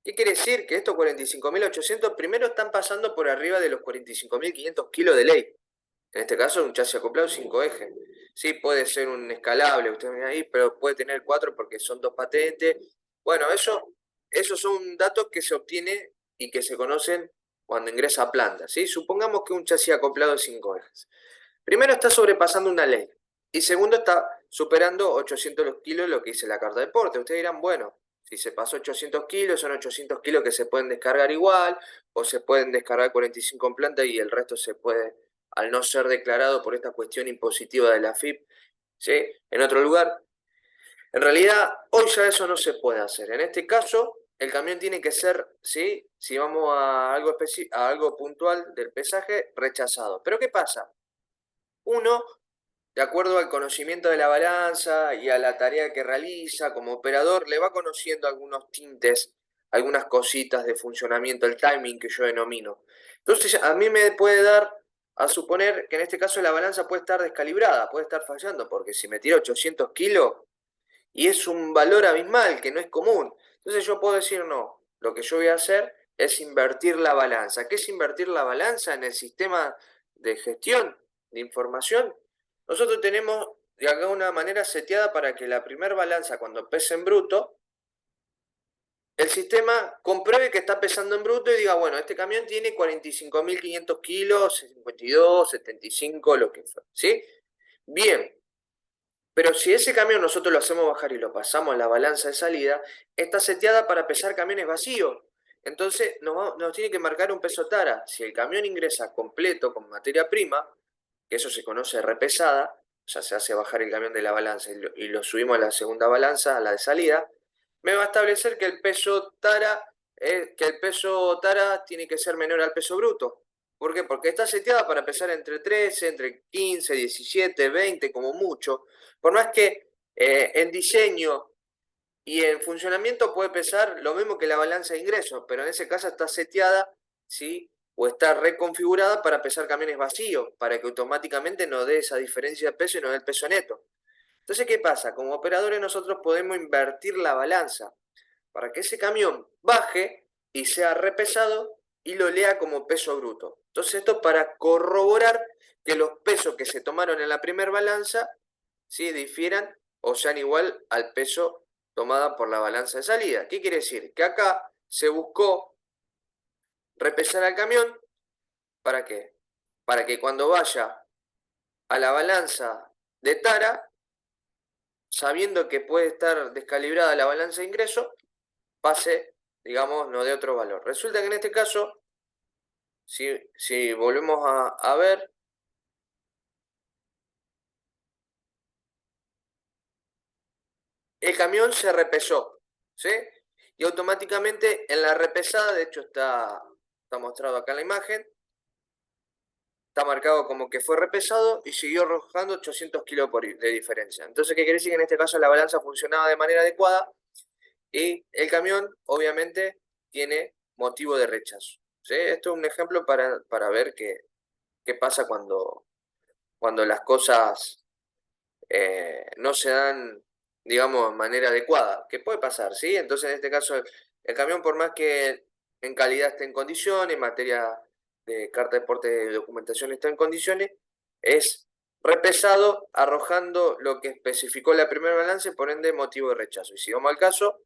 Speaker 1: ¿Qué quiere decir? Que estos 45.800 primero están pasando por arriba de los 45.500 kilos de ley. En este caso, un chasis acoplado 5 ejes. Sí, puede ser un escalable, usted ve ahí, pero puede tener 4 porque son 2 patentes. Bueno, esos son datos que se obtienen y que se conocen cuando ingresa a planta, ¿sí? Supongamos que un chasis acoplado de 5 ejes. Primero está sobrepasando una ley. Y segundo está superando 800 kilos, lo que dice la carta de porte. Ustedes dirán, bueno, si se pasó 800 kilos, son 800 kilos que se pueden descargar igual, o se pueden descargar 45 en planta y el resto se puede, al no ser declarado por esta cuestión impositiva de la FIP, ¿sí? En otro lugar. En realidad, hoy ya eso no se puede hacer. En este caso, el camión tiene que ser, ¿sí? Si vamos a algo puntual del pesaje, rechazado. Pero ¿qué pasa? Uno, de acuerdo al conocimiento de la balanza y a la tarea que realiza como operador, le va conociendo algunos tintes, algunas cositas de funcionamiento, el timing que yo denomino. Entonces, a mí me puede dar a suponer que en este caso la balanza puede estar descalibrada, puede estar fallando, porque si me tira 800 kilos y es un valor abismal que no es común, entonces yo puedo decir no, lo que yo voy a hacer es invertir la balanza. ¿Qué es invertir la balanza en el sistema de gestión de información? Nosotros tenemos de alguna manera seteada para que la primer balanza, cuando pese en bruto, el sistema compruebe que está pesando en bruto y diga, bueno, este camión tiene 45.500 kilos, 52, 75, lo que fuera, ¿sí? Bien, pero si ese camión nosotros lo hacemos bajar y lo pasamos a la balanza de salida, está seteada para pesar camiones vacíos. Entonces nos tiene que marcar un peso tara. Si el camión ingresa completo con materia prima, que eso se conoce repesada, o sea, se hace bajar el camión de la balanza y lo subimos a la segunda balanza, a la de salida, me va a establecer que el peso tara tiene que ser menor al peso bruto. ¿Por qué? Porque está seteada para pesar entre 13, entre 15, 17, 20 como mucho. Por más que en diseño y en funcionamiento puede pesar lo mismo que la balanza de ingresos, pero en ese caso está seteada, ¿sí? O está reconfigurada para pesar camiones vacíos, para que automáticamente nos dé esa diferencia de peso y nos dé el peso neto. Entonces, ¿qué pasa? Como operadores nosotros podemos invertir la balanza para que ese camión baje y sea repesado y lo lea como peso bruto. Entonces, esto para corroborar que los pesos que se tomaron en la primera balanza, ¿sí? Difieran o sean igual al peso tomada por la balanza de salida. ¿Qué quiere decir? Que acá se buscó repesar al camión, ¿para qué? Para que cuando vaya a la balanza de tara, sabiendo que puede estar descalibrada la balanza de ingreso, pase, digamos, no de otro valor. Resulta que en este caso, si volvemos a ver, el camión se repesó, ¿sí? Y automáticamente en la repesada, de hecho está mostrado acá en la imagen, está marcado como que fue repesado y siguió arrojando 800 kilos de diferencia. Entonces, ¿qué quiere decir? Que en este caso la balanza funcionaba de manera adecuada y el camión obviamente tiene motivo de rechazo, ¿sí? Esto es un ejemplo para ver qué pasa cuando las cosas no se dan, digamos, de manera adecuada. ¿Qué puede pasar? ¿Sí? Entonces, en este caso, el camión, por más que en calidad esté en condiciones, en materia de carta de porte de documentación está en condiciones, es repesado, arrojando lo que especificó la primera balance, por ende, motivo de rechazo. Y si vamos al caso,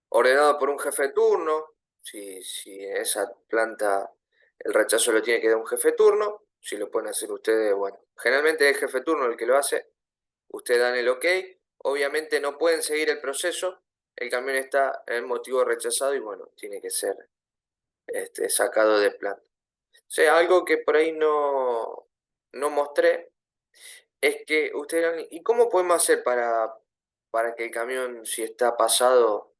Speaker 1: ordenado por un jefe de turno, si esa planta el rechazo lo tiene que dar un jefe de turno, si lo pueden hacer ustedes, bueno, generalmente es el jefe de turno el que lo hace, ustedes dan el ok, obviamente no pueden seguir el proceso, el camión está en el motivo rechazado y bueno, tiene que ser sacado de planta. O sea, algo que por ahí no mostré es que ustedes dirán, ¿y cómo podemos hacer para que el camión, si está pasado,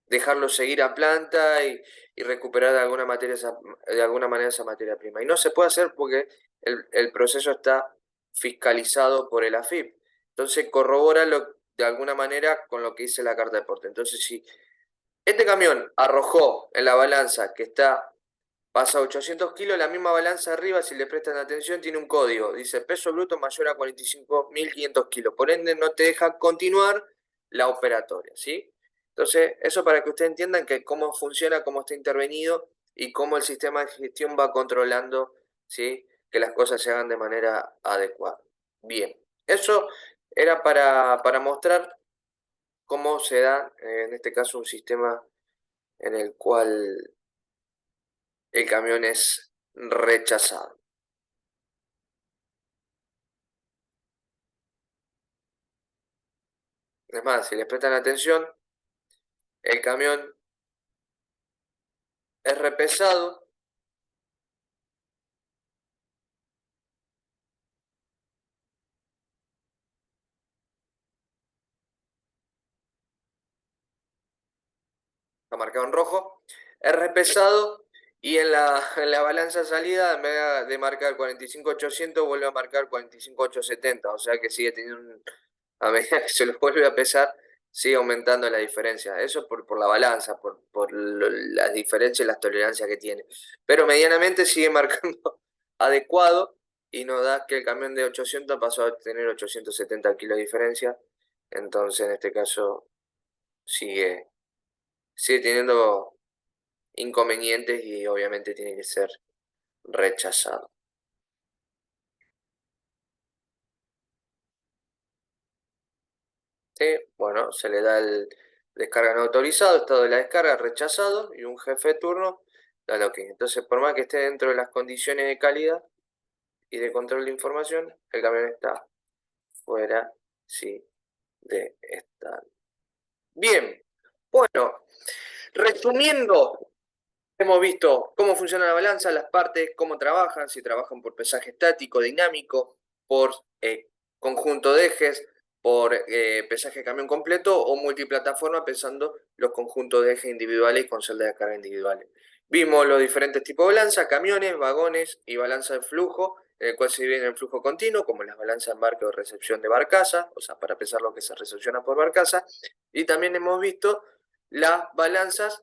Speaker 1: dejarlo seguir a planta y recuperar de alguna manera esa materia prima? Y no se puede hacer porque el proceso está fiscalizado por el AFIP. Entonces corrobora de alguna manera con lo que dice la carta de porte. Entonces, si este camión arrojó en la balanza que pasa 800 kilos, la misma balanza arriba, si le prestan atención, tiene un código. Dice peso bruto mayor a 45.500 kilos. Por ende, no te deja continuar la operatoria, ¿sí? Entonces, eso para que ustedes entiendan que cómo funciona, cómo está intervenido y cómo el sistema de gestión va controlando, ¿sí?, que las cosas se hagan de manera adecuada. Bien, eso era para mostrar cómo se da, en este caso, un sistema en el cual el camión es rechazado. Es más, si les prestan atención, el camión es repesado está marcado en rojo, es repesado y en en la balanza salida, en vez de marcar 45.800, vuelve a marcar 45.870, o sea que sigue teniendo a medida que se los vuelve a pesar, sigue aumentando la diferencia. Eso por la balanza, por las diferencias y las tolerancias que tiene. Pero medianamente sigue marcando adecuado y nos da que el camión de 800 pasó a tener 870 kilos de diferencia. Entonces, en este caso, sigue teniendo inconvenientes y obviamente tiene que ser rechazado. ¿Sí? Bueno, se le da el descarga no autorizado, estado de la descarga rechazado y un jefe de turno da el ok. Entonces, por más que esté dentro de las condiciones de calidad y de control de información, el camión está fuera, sí, de esta. Bien, bueno, resumiendo, hemos visto cómo funciona la balanza, las partes, cómo trabajan, si trabajan por pesaje estático, dinámico, por conjunto de ejes, por pesaje de camión completo o multiplataforma pensando los conjuntos de ejes individuales y con celdas de carga individuales. Vimos los diferentes tipos de balanza, camiones, vagones y balanza de flujo, en el cual se divide en flujo continuo, como las balanzas de embarque o recepción de barcaza, o sea, para pesar lo que se recepciona por barcaza. Y también hemos visto las balanzas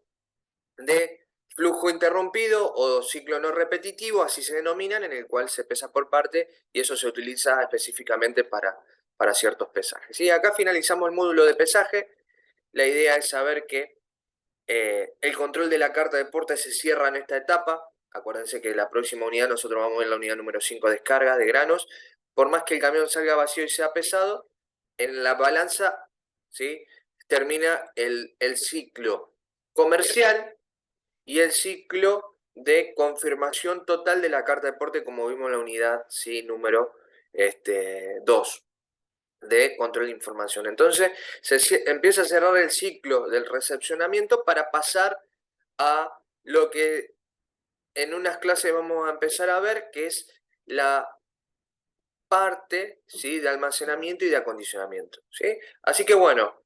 Speaker 1: de flujo interrumpido o ciclo no repetitivo, así se denominan, en el cual se pesa por parte y eso se utiliza específicamente para ciertos pesajes. Y acá finalizamos el módulo de pesaje. La idea es saber que el control de la carta de porte se cierra en esta etapa. Acuérdense que la próxima unidad nosotros vamos en la unidad número 5, descarga de granos. Por más que el camión salga vacío y sea pesado, en la balanza, ¿sí?, termina el ciclo comercial y el ciclo de confirmación total de la carta de porte, como vimos en la unidad, ¿sí?, número 2 de control de información. Entonces empieza a cerrar el ciclo del recepcionamiento para pasar a lo que en unas clases vamos a empezar a ver, que es la parte, ¿sí?, de almacenamiento y de acondicionamiento, ¿sí? Así que bueno,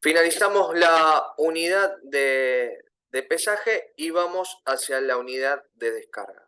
Speaker 1: finalizamos la unidad de pesaje y vamos hacia la unidad de descarga.